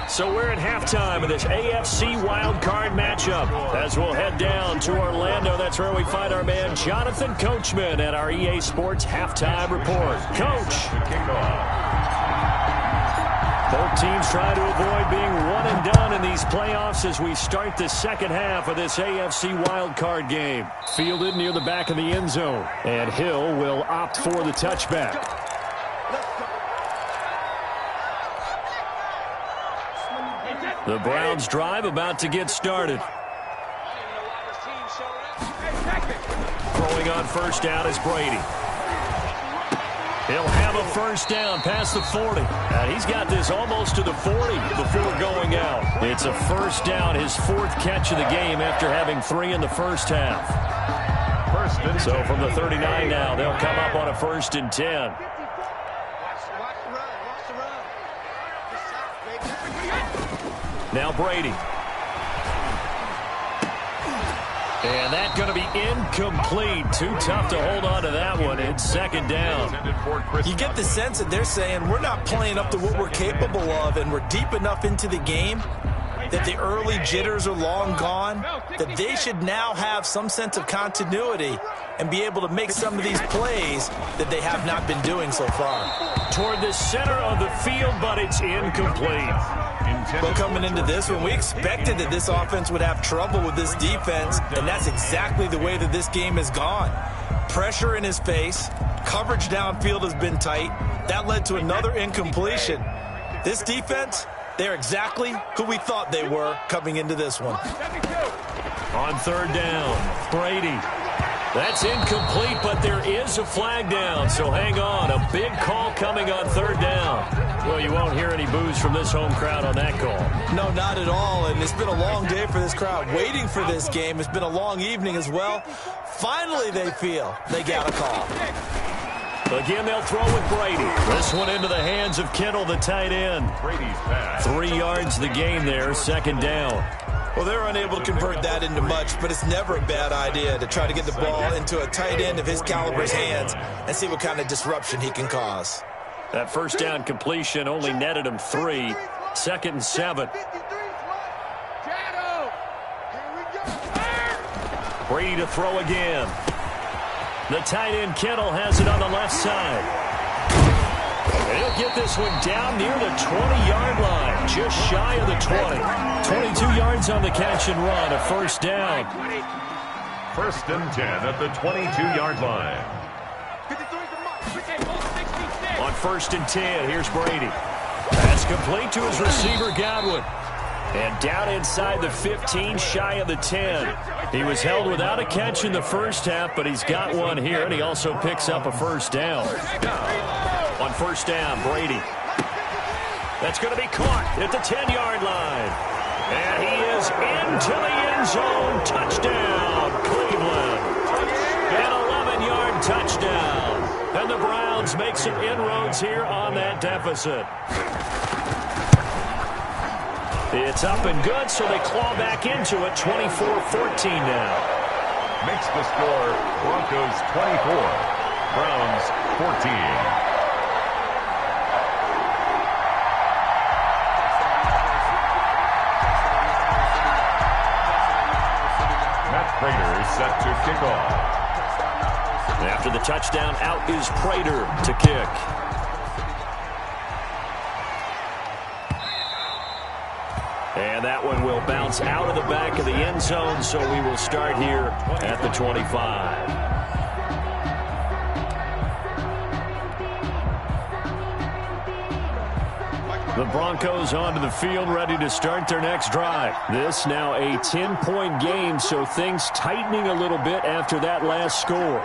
So we're at halftime of this AFC wildcard matchup. As we'll head down to Orlando, that's where we find our man Jonathan Coachman at our EA Sports Halftime Report. Coach. Both teams trying to avoid being one and done in these playoffs as we start the second half of this AFC wildcard game. Fielded near the back of the end zone. And Hill will opt for the touchback. The Browns drive about to get started. Throwing on 1st down is Brady. He'll have a 1st down past the 40. And he's got this almost to the 40 before going out. It's a 1st down, his 4th catch of the game after having 3 in the first half. So from the 39 now, they'll come up on a 1st and 10. Now Brady. And that's going to be incomplete. Too tough to hold on to that one. It's 2nd down. You get the sense that they're saying we're not playing up to what we're capable of, and we're deep enough into the game that the early jitters are long gone, that they should now have some sense of continuity and be able to make some of these plays that they have not been doing so far. Toward the center of the field, but it's incomplete. Well, coming into this one, we expected that this offense would have trouble with this defense, and that's exactly the way that this game has gone. Pressure in his face, coverage downfield has been tight. That led to another incompletion. This defense, they're exactly who we thought they were coming into this one. On 3rd down, Brady. That's incomplete, but there is a flag down, so hang on. A big call coming on 3rd down. Well, you won't hear any boos from this home crowd on that call. No, not at all, and it's been a long day for this crowd waiting for this game. It's been a long evening as well. Finally, they feel they got a call. Again, they'll throw with Brady. This one into the hands of Kittle, the tight end. Brady's pass. 3 yards the gain there, 2nd down. Well, they're unable to convert that into much, but it's never a bad idea to try to get the ball into a tight end of his caliber's hands and see what kind of disruption he can cause. That 1st down completion only netted him 3. 2nd and 7. Brady to throw again. The tight end Kittle has it on the left side. And he'll get this one down near the 20-yard line, just shy of the 20. 22 yards on the catch and run, a 1st down. 1st and 10 at the 22-yard line. On 1st and 10, here's Brady. That's complete to his receiver, Godwin. And down inside the 15, shy of the 10. He was held without a catch in the first half, but he's got one here, and he also picks up a first down. On 1st down, Brady. That's going to be caught at the 10-yard line. And he is into the end zone. Touchdown, Cleveland. An 11-yard touchdown. And the Browns make some inroads here on that deficit. It's up and good, so they claw back into it, 24-14 now. Makes the score Broncos 24, Browns 14. Prater is set to kick off. After the touchdown, out is Prater to kick. And that one will bounce out of the back of the end zone, so we will start here at the 25. The Broncos onto the field, ready to start their next drive. This now a 10-point game, so things tightening a little bit after that last score.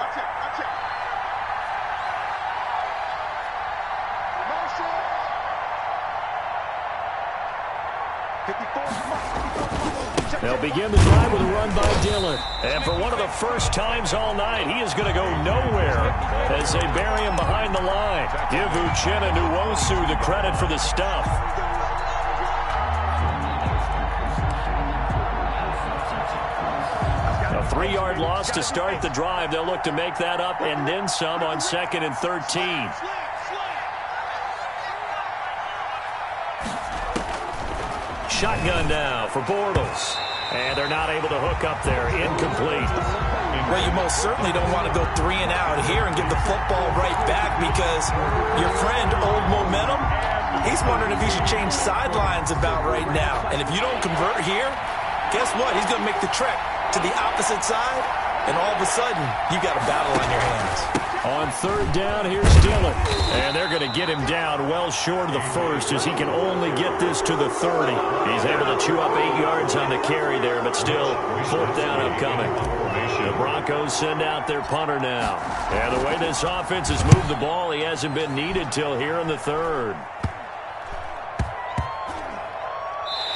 They'll begin the drive with a run by Dillon. And for one of the first times all night, he is going to go nowhere as they bury him behind the line. Give Uchenna Nwosu the credit for the stuff. A 3-yard loss to start the drive. They'll look to make that up and then some on 2nd and 13. Shotgun now for Bortles. And they're not able to hook up there. Incomplete. Well, you most certainly don't want to go 3 and out here and give the football right back because your friend, Old Momentum, he's wondering if he should change sidelines about right now. And if you don't convert here, guess what? He's going to make the trek to the opposite side, and all of a sudden, you got a battle on your hands. On 3rd down, here's Dillon. And they're going to get him down well short of the first as he can only get this to the 30. He's able to chew up 8 yards on the carry there, but still 4th down upcoming. The Broncos send out their punter now. And the way this offense has moved the ball, he hasn't been needed till here in the 3rd.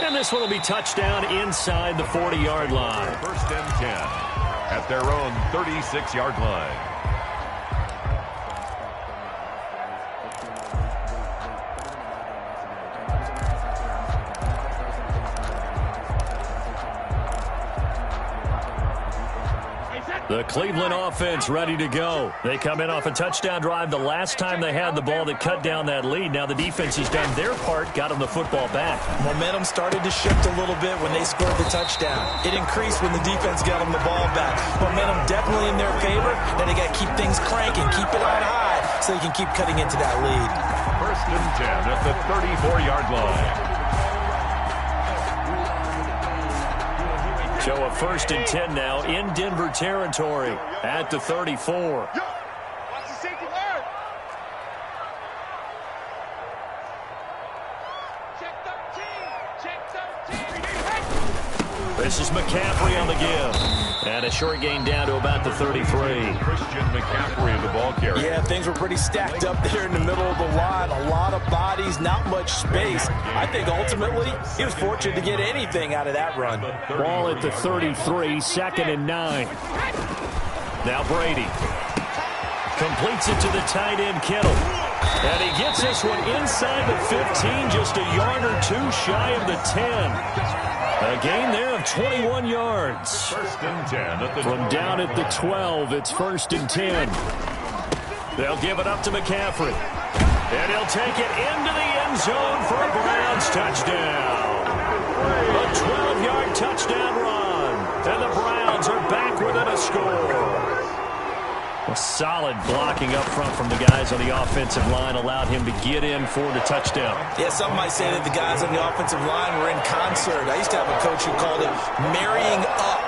And this one will be touchdown inside the 40-yard line. 1st and 10 at their own 36-yard line. The Cleveland offense ready to go. They come in off a touchdown drive the last time they had the ball that cut down that lead. Now the defense has done their part, got them the football back. Momentum started to shift a little bit when they scored the touchdown. It increased when the defense got them the ball back. Momentum definitely in their favor. Now they got to keep things cranking, keep it on high so they can keep cutting into that lead. 1st and 10 at the 34-yard line. So a 1st and 10 now in Denver territory at the 34. This is McCaffrey on the give. And a short gain down to about the 33. Christian McCaffrey, the ball carrier. Yeah, things were pretty stacked up there in the middle of the line. A lot of bodies, not much space. I think ultimately he was fortunate to get anything out of that run. Ball at the 33, 2nd and 9. Now Brady completes it to the tight end Kittle. And he gets this one inside the 15, just a yard or two shy of the 10. A gain there of 21 yards. 1st and 10 at the From down at the 12, it's 1st and 10. They'll give it up to McCaffrey. And he'll take it into the end zone for a Browns touchdown. A 12-yard touchdown run. And the Browns are back within a score. Well, solid blocking up front from the guys on the offensive line allowed him to get in for the touchdown. Yeah, some might say that the guys on the offensive line were in concert. I used to have a coach who called it marrying up,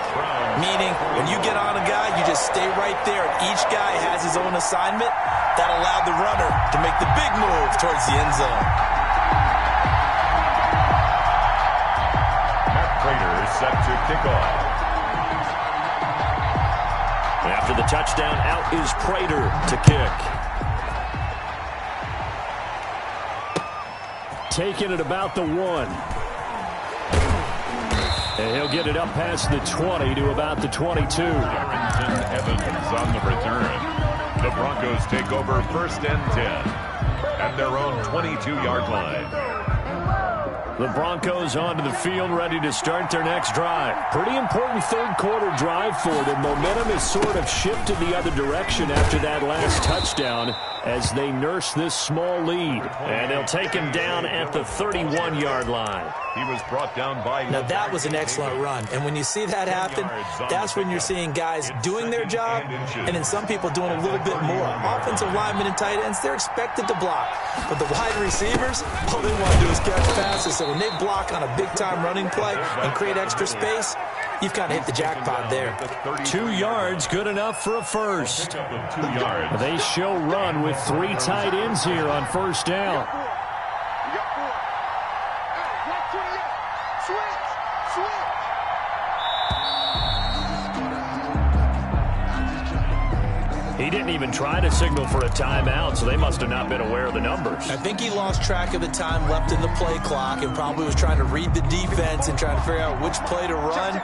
meaning when you get on a guy, you just stay right there. Each guy has his own assignment. That allowed the runner to make the big move towards the end zone. Matt Prater is set to kick off. After the touchdown, out is Prater to kick. Taking it about the 1. And he'll get it up past the 20 to about the 22. Darrington Evans on the return. The Broncos take over 1st and 10 at their own 22-yard line. The Broncos onto the field, ready to start their next drive. Pretty important third-quarter drive for them. Momentum has sort of shifted the other direction after that last touchdown as they nurse this small lead. And they'll take him down at the 31-yard line. He was brought down by... Now, that was an excellent run. And when you see that happen, that's when you're seeing guys doing their job and then some people doing a little bit more. Offensive linemen and tight ends, they're expected to block. But the wide receivers, all they want to do is catch passes. So when they block on a big-time running play and create extra space, you've kind of hit the jackpot there. 2 yards, good enough for a first. 2 yards. They show run with 3 tight ends here on first down. He didn't even try to signal for a timeout, so they must have not been aware of the numbers. I think he lost track of the time left in the play clock and probably was trying to read the defense and trying to figure out which play to run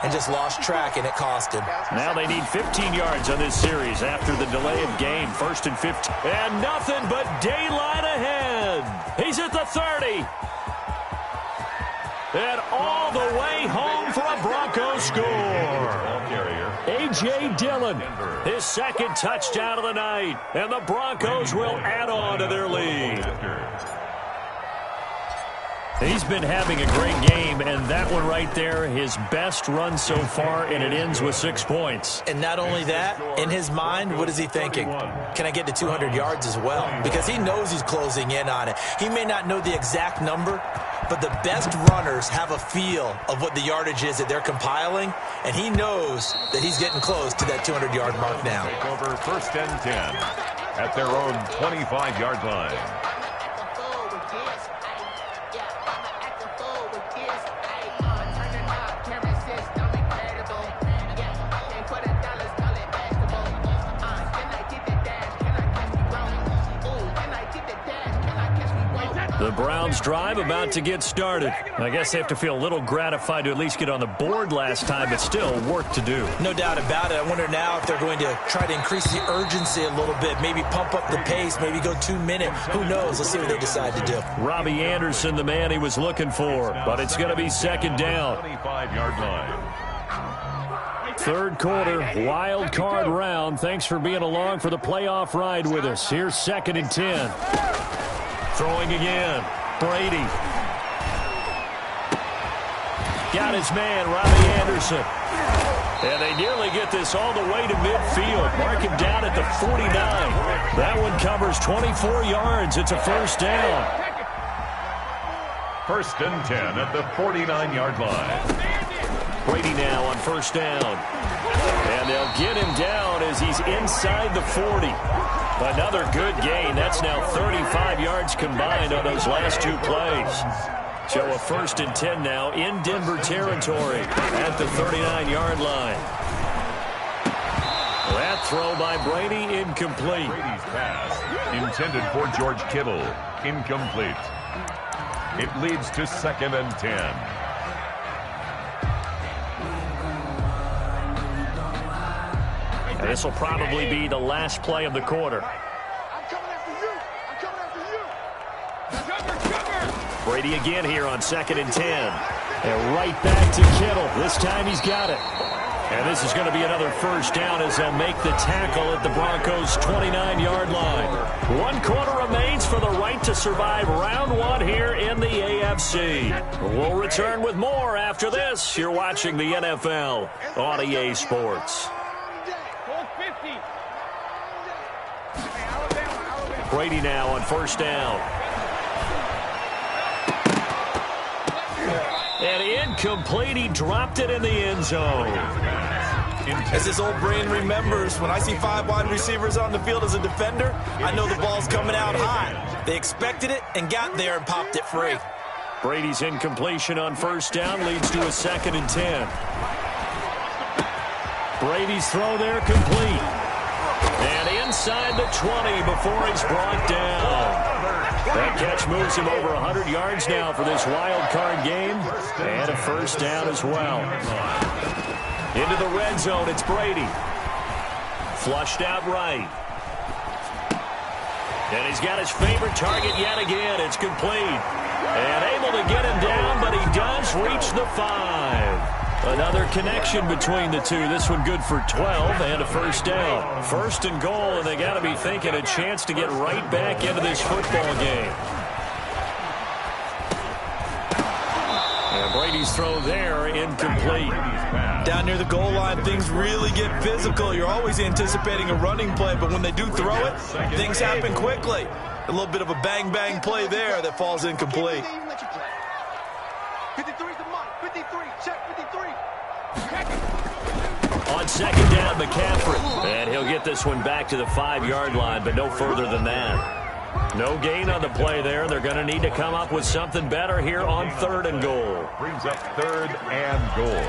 and just lost track, and it cost him. Now they need 15 yards on this series after the delay of game. 1st and 15. And nothing but daylight ahead. He's at the 30. And all the way home for a Broncos score. A.J. Dillon, his 2nd touchdown of the night. And the Broncos will add on to their lead. He's been having a great game, and that one right there, his best run so far, and it ends with 6 points. And not only that, in his mind, what is he thinking? Can I get to 200 yards as well? Because he knows he's closing in on it. He may not know the exact number, but the best runners have a feel of what the yardage is that they're compiling, and he knows that he's getting close to that 200-yard mark now. Take over 1st and 10 at their own 25-yard line. The Browns drive about to get started. I guess they have to feel a little gratified to at least get on the board last time, but still work to do. No doubt about it. I wonder now if they're going to try to increase the urgency a little bit, maybe pump up the pace, maybe go 2-minute. Who knows? Let's see what they decide to do. Robbie Anderson, the man he was looking for, but it's going to be 2nd down. 25-yard line. 3rd quarter, wild card round. Thanks for being along for the playoff ride with us. Here's 2nd and 10. Throwing again. Brady. Got his man, Robbie Anderson. And they nearly get this all the way to midfield. Mark him down at the 49. That one covers 24 yards. It's a 1st down. 1st and 10 at the 49-yard line. Brady now on 1st down. And they'll get him down as he's inside the 40. Another good gain. That's now 35 yards combined on those last 2 plays. So a 1st and 10 now in Denver territory at the 39-yard line. That throw by Brady incomplete. Brady's pass intended for George Kittle. Incomplete. It leads to 2nd and 10. And this will probably be the last play of the quarter. I'm coming after you. I'm coming after you. Cover. Brady again here on 2nd and 10. And right back to Kittle. This time he's got it. And this is going to be another 1st down as they'll make the tackle at the Broncos' 29-yard line. 1 quarter remains for the right to survive round 1 here in the AFC. We'll return with more after this. You're watching the NFL on EA Sports. Brady now on first down. And incomplete. He dropped it in the end zone. As his old brain remembers, when I see 5 wide receivers on the field as a defender, I know the ball's coming out high. They expected it and got there and popped it free. Brady's incompletion on first down leads to a 2nd and 10. Brady's throw there complete. And inside the 20 before he's brought down. That catch moves him over 100 yards now for this wild card game. And a first down as well. Into the red zone, it's Brady. Flushed out right. And he's got his favorite target yet again. It's complete. And able to get him down, but he does reach the 5. Another connection between the two. This one good for 12 and a first down. First and goal, and they got to be thinking a chance to get right back into this football game. And Brady's throw there, incomplete. Down near the goal line, things really get physical. You're always anticipating a running play, but when they do throw it, things happen quickly. A little bit of a bang-bang play there that falls incomplete. 53's the mark. 53. Check 53. On second down, McCaffrey. And he'll get this one back to the 5-yard line, but no further than that. No gain on the play there. They're going to need to come up with something better here on 3rd and goal. Brings up 3rd and goal.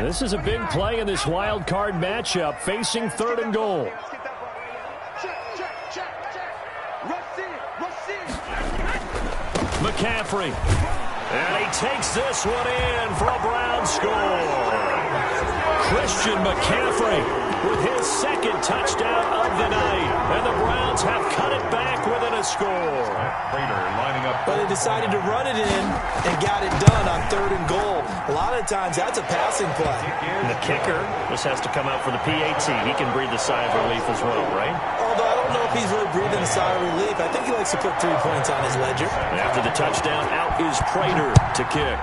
This is a big play in this wild card matchup, facing 3rd and goal. McCaffrey. And he takes this one in for a Brown score. Christian McCaffrey with his 2nd touchdown of the night. And the Browns have cut it back within a score. Lining up. But they decided to run it in and got it done on 3rd and goal. A lot of times that's a passing play. And the kicker just has to come out for the PAT. He can breathe a sigh of relief as well, right? Although I don't know if he's really breathing a sigh of relief. I think he likes to put 3 points on his ledger. After the touchdown, out is Prater to kick.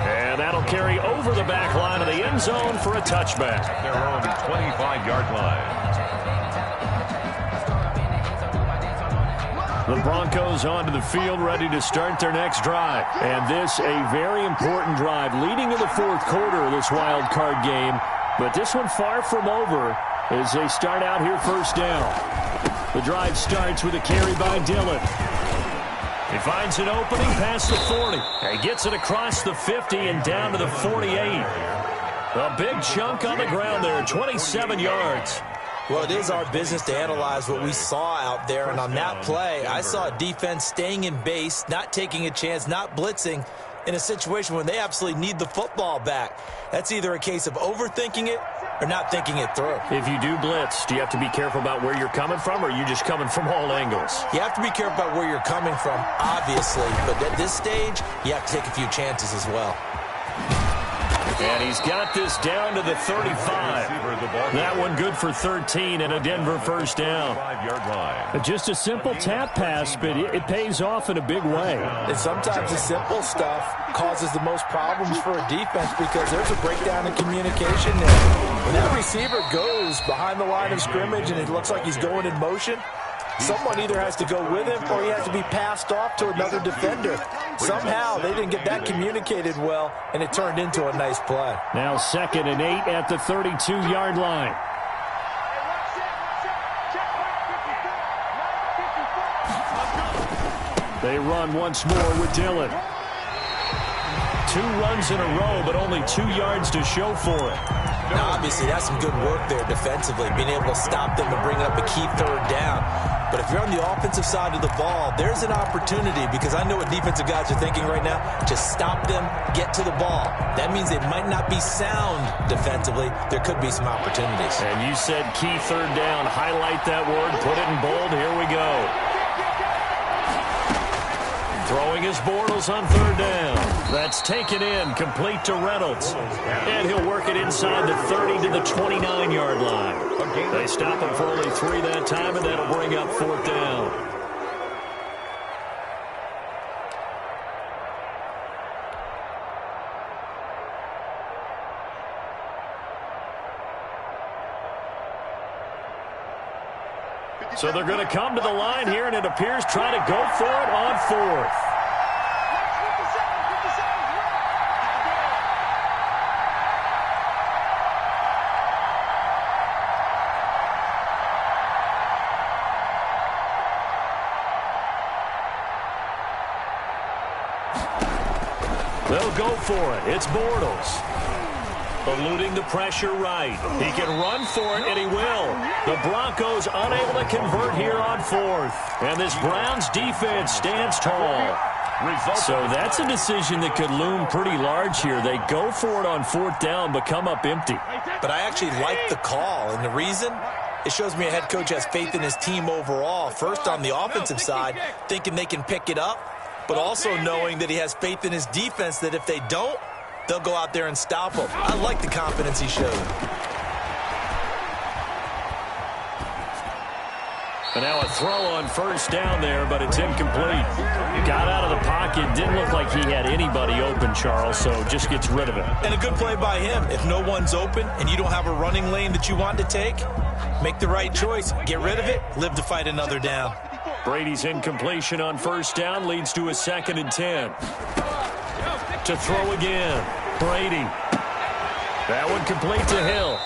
And that'll carry over the back line of the end zone for a touchback. Their own 25-yard line. The Broncos onto the field, ready to start their next drive. And this, a very important drive, leading to the 4th quarter of this wild card game. But this one far from over as they start out here first down. The drive starts with a carry by Dillon. He finds an opening past the 40. He gets it across the 50 and down to the 48. A big chunk on the ground there, 27 yards. Well, it is our business to analyze what we saw out there, and on that play, I saw a defense staying in base, not taking a chance, not blitzing in a situation when they absolutely need the football back. That's either a case of overthinking it or not thinking it through. If you do blitz, do you have to be careful about where you're coming from, or are you just coming from all angles? You have to be careful about where you're coming from, obviously, but at this stage, you have to take a few chances as well. And he's got this down to the 35. That one good for 13 and a Denver first down. Just a simple tap pass, but it pays off in a big way. And sometimes the simple stuff causes the most problems for a defense because there's a breakdown in communication there. When that receiver goes behind the line of scrimmage and it looks like he's going in motion, someone either has to go with him or he has to be passed off to another defender. Somehow they didn't get that communicated well, and it turned into a nice play. Now 2nd and 8 at the 32-yard line. They run once more with Dillon. 2 runs in a row, but only 2 yards to show for it. Now, obviously, that's some good work there defensively, being able to stop them and bring up a key 3rd down. But if you're on the offensive side of the ball, there's an opportunity, because I know what defensive guys are thinking right now, to stop them, get to the ball. That means it might not be sound defensively. There could be some opportunities. And you said key 3rd down. Highlight that word. Put it in bold. Here we go. Throwing his Bortles on 3rd down. That's taken in, complete to Reynolds. And he'll work it inside the 30 to the 29-yard line. They stop him for only 3 that time, and that'll bring up 4th down. So they're going to come to the line here, and it appears trying to go for it on fourth. They'll go for it. It's Bortles. Eluding the pressure right. He can run for it, and he will. The Broncos unable to convert here on fourth. And this Browns defense stands tall. So that's a decision that could loom pretty large here. They go for it on fourth down, but come up empty. But I actually like the call, and the reason? It shows me a head coach has faith in his team overall. First, on the offensive side, thinking they can pick it up, but also knowing that he has faith in his defense that if they don't, they'll go out there and stop them. I like the confidence he showed. And now a throw on first down there, but it's incomplete. Got out of the pocket. Didn't look like he had anybody open, Charles, so just gets rid of it. And a good play by him. If no one's open and you don't have a running lane that you want to take, make the right choice. Get rid of it. Live to fight another down. Brady's incompletion on first down leads to a 2nd and 10. To throw again. Brady. That one complete to Hill.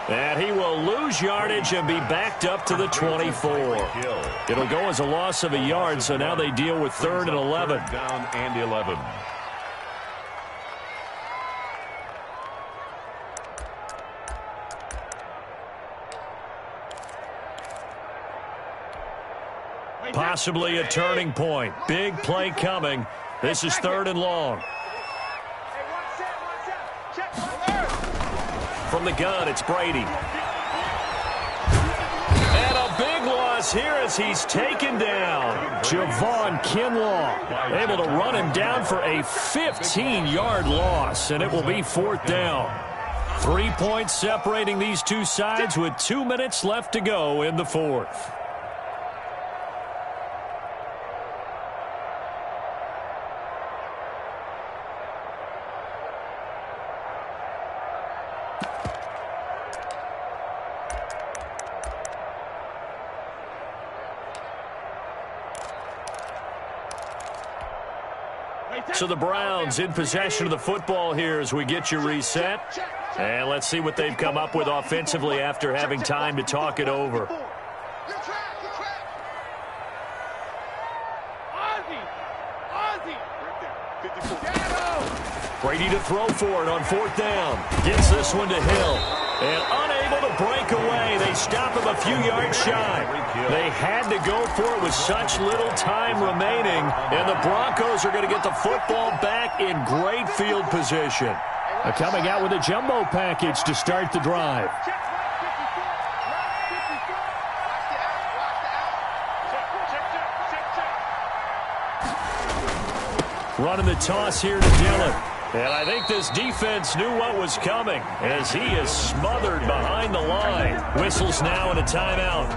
And he will lose yardage and be backed up to the 24. It'll go as a loss of a yard, so now they deal with 3rd and 11. Down and 11. Possibly a turning point. Big play coming. This is 3rd and long. From the gun, it's Brady. And a big loss here as he's taken down. Javon Kinlaw able to run him down for a 15-yard loss, and it will be 4th down. 3 points separating these two sides with 2 minutes left to go in the 4th. So the Browns in possession of the football here as we get you reset. And let's see what they've come up with offensively after having time to talk it over. Brady to throw for it on 4th down. Gets this one to Hill. And unable to break away. They stop him a few yards shy. They had to go for it with such little time remaining. And the Broncos are going to get the football back in great field position. Coming out with a jumbo package to start the drive. Running the toss here to Dillon. And I think this defense knew what was coming as he is smothered behind the line. Whistles now and a timeout.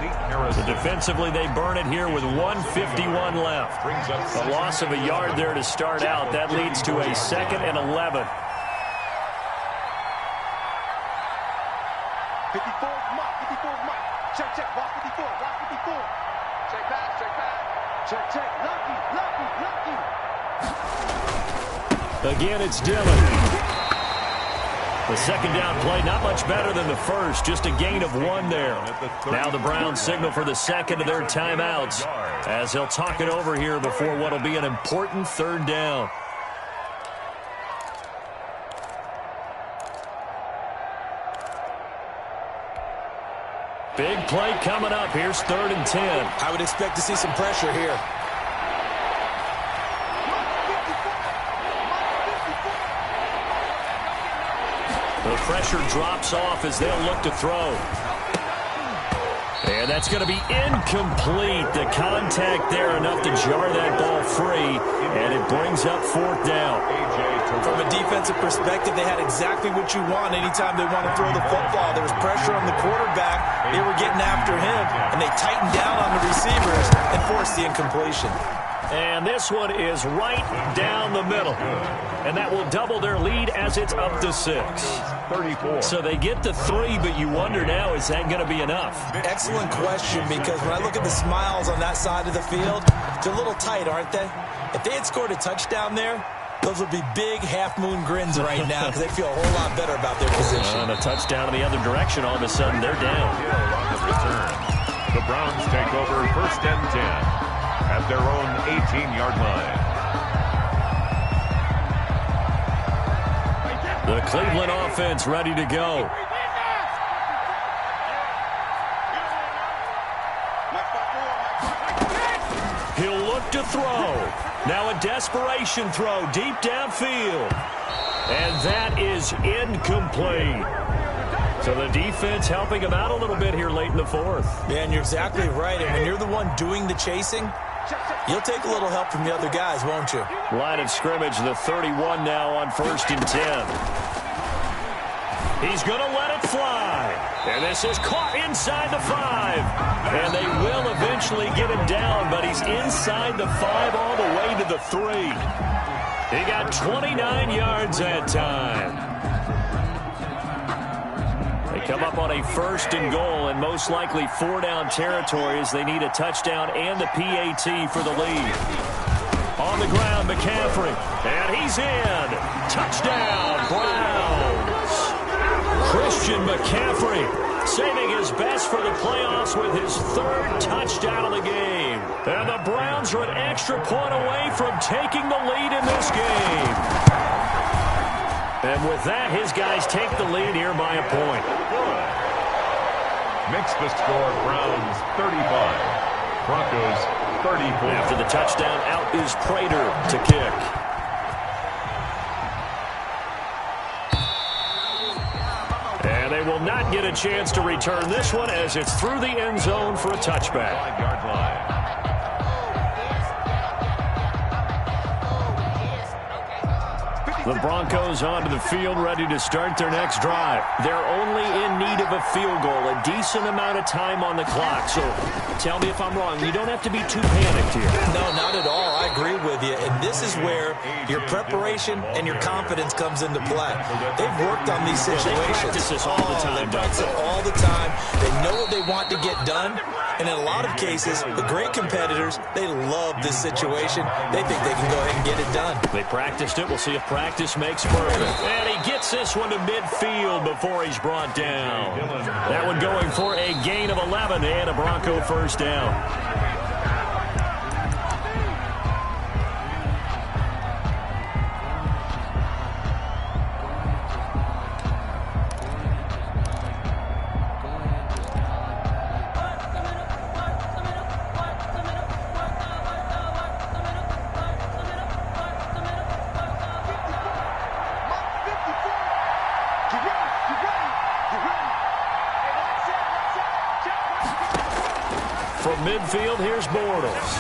So defensively, they burn it here with 1:51 left. A loss of a yard there to start out. That leads to a 2nd and 11. 54, Mike. Check, block 54, block 54. Check pass. Check, lucky. Again, it's Dillon. The 2nd down play, not much better than the first, just a gain of 1 there. Now the Browns signal for the 2nd of their timeouts as they'll talk it over here before what will be an important 3rd down. Big play coming up. Here's 3rd and 10. I would expect to see some pressure here. The pressure drops off as they'll look to throw. And that's going to be incomplete. The contact there enough to jar that ball free, and it brings up 4th down. From a defensive perspective, they had exactly what you want anytime they want to throw the football. There was pressure on the quarterback. They were getting after him, and they tightened down on the receivers and forced the incompletion. And this one is right down the middle. And that will double their lead as it's up to 6. 34. So they get the 3, but you wonder now, is that going to be enough? Excellent question, because when I look at the smiles on that side of the field, they're a little tight, aren't they? If they had scored a touchdown there, those would be big half-moon grins right now because they feel a whole lot better about their position. And a touchdown in the other direction, all of a sudden they're down. On the return. The Browns take over 1st and 10 at their own 18-yard line. The Cleveland offense ready to go. He'll look to throw. Now a desperation throw deep downfield. And that is incomplete. So the defense helping him out a little bit here late in the 4th. Man, you're exactly right. And when you're the one doing the chasing, you'll take a little help from the other guys, won't you? Line of scrimmage, the 31 now on 1st and 10. He's going to let it fly. And this is caught inside the 5. And they will eventually get him down, but he's inside the 5 all the way to the 3. He got 29 yards that time. They come up on a 1st and goal, and most likely 4-down territory as they need a touchdown and the PAT for the lead. On the ground, McCaffrey. And he's in. Touchdown, Browns. Christian McCaffrey saving his best for the playoffs with his 3rd touchdown of the game. And the Browns are an extra point away from taking the lead in this game. And with that, his guys take the lead here by a point. Makes the score Browns 35, Broncos 34. After the touchdown, out is Prater to kick. And they will not get a chance to return this one as it's through the end zone for a touchback. 5-yard line. The Broncos onto the field, ready to start their next drive. They're only in need of a field goal, a decent amount of time on the clock. So tell me if I'm wrong. You don't have to be too panicked here. No, not at all. I agree with you. And this is where your preparation and your confidence comes into play. They've worked on these situations. They practice this all the time. They practice it all the time. They know what they want to get done. And in a lot of cases, the great competitors, they love this situation. They think they can go ahead and get it done. They practiced it. We'll see if practice makes perfect. And he gets this one to midfield before he's brought down. That one going for a gain of 11 and a Bronco 1st down. From midfield, here's Bortles.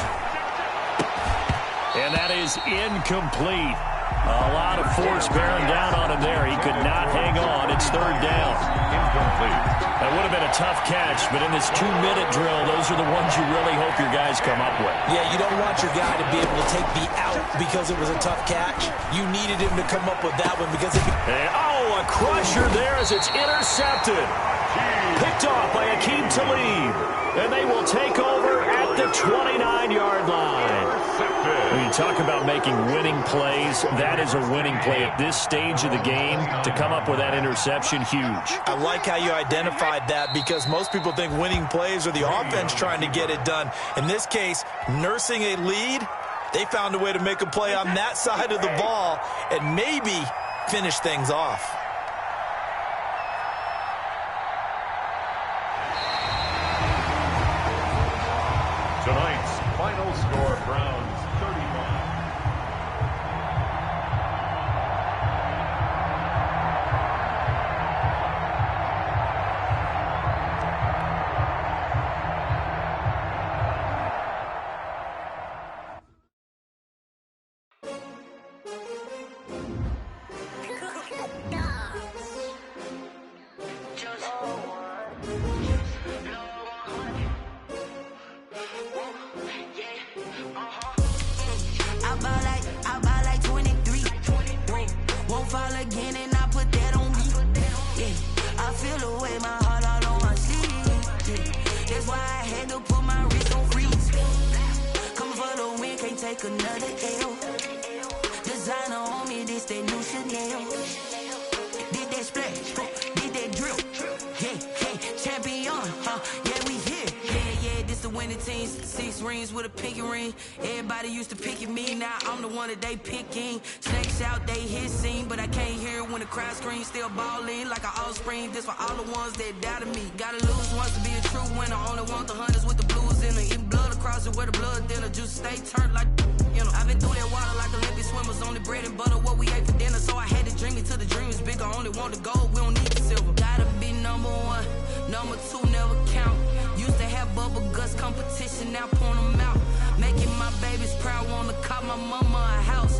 And that is incomplete. A lot of force bearing down on him there. He could not hang on. It's 3rd down. Incomplete. That would have been a tough catch, but in this 2-minute drill, those are the ones you really hope your guys come up with. Yeah, you don't want your guy to be able to take the out because it was a tough catch. You needed him to come up with that one because And, a crusher there as it's intercepted. Picked off by Akeem Talib. And they will take over at the 29-yard line. When you talk about making winning plays, that is a winning play at this stage of the game. To come up with that interception, huge. I like how you identified that because most people think winning plays are the offense trying to get it done. In this case, nursing a lead, they found a way to make a play on that side of the ball and maybe finish things off. Tonight's final score, Browns 35. That's why I had to put my wrist on freeze. Coming for the win, can't take another L. Designer on me, this that new Chanel. Did that splash, did that drill. Yeah, champion, yeah, we here. Yeah, this the winning team. 6 rings with a pinky ring. Everybody used to pick me, now I'm the one that they picking. Snakes out, they hit scene, but I can't hear when the crowd screams. Still balling like an offspring. This for all the ones that doubted me. Gotta lose once to be a true winner. Only want the hunters with the blues in it. Eating blood across it where the blood dinner. Just stay turned like, you know. I've been through that water like Olympic swimmers. Only bread and butter, what we ate for dinner. So I had to dream it till the dream is bigger. Only want the gold, we don't need the silver. Gotta be number 1, number 2 never count. Used to have bubble guts competition, now point them out. Making my babies proud, wanna call my mama a house.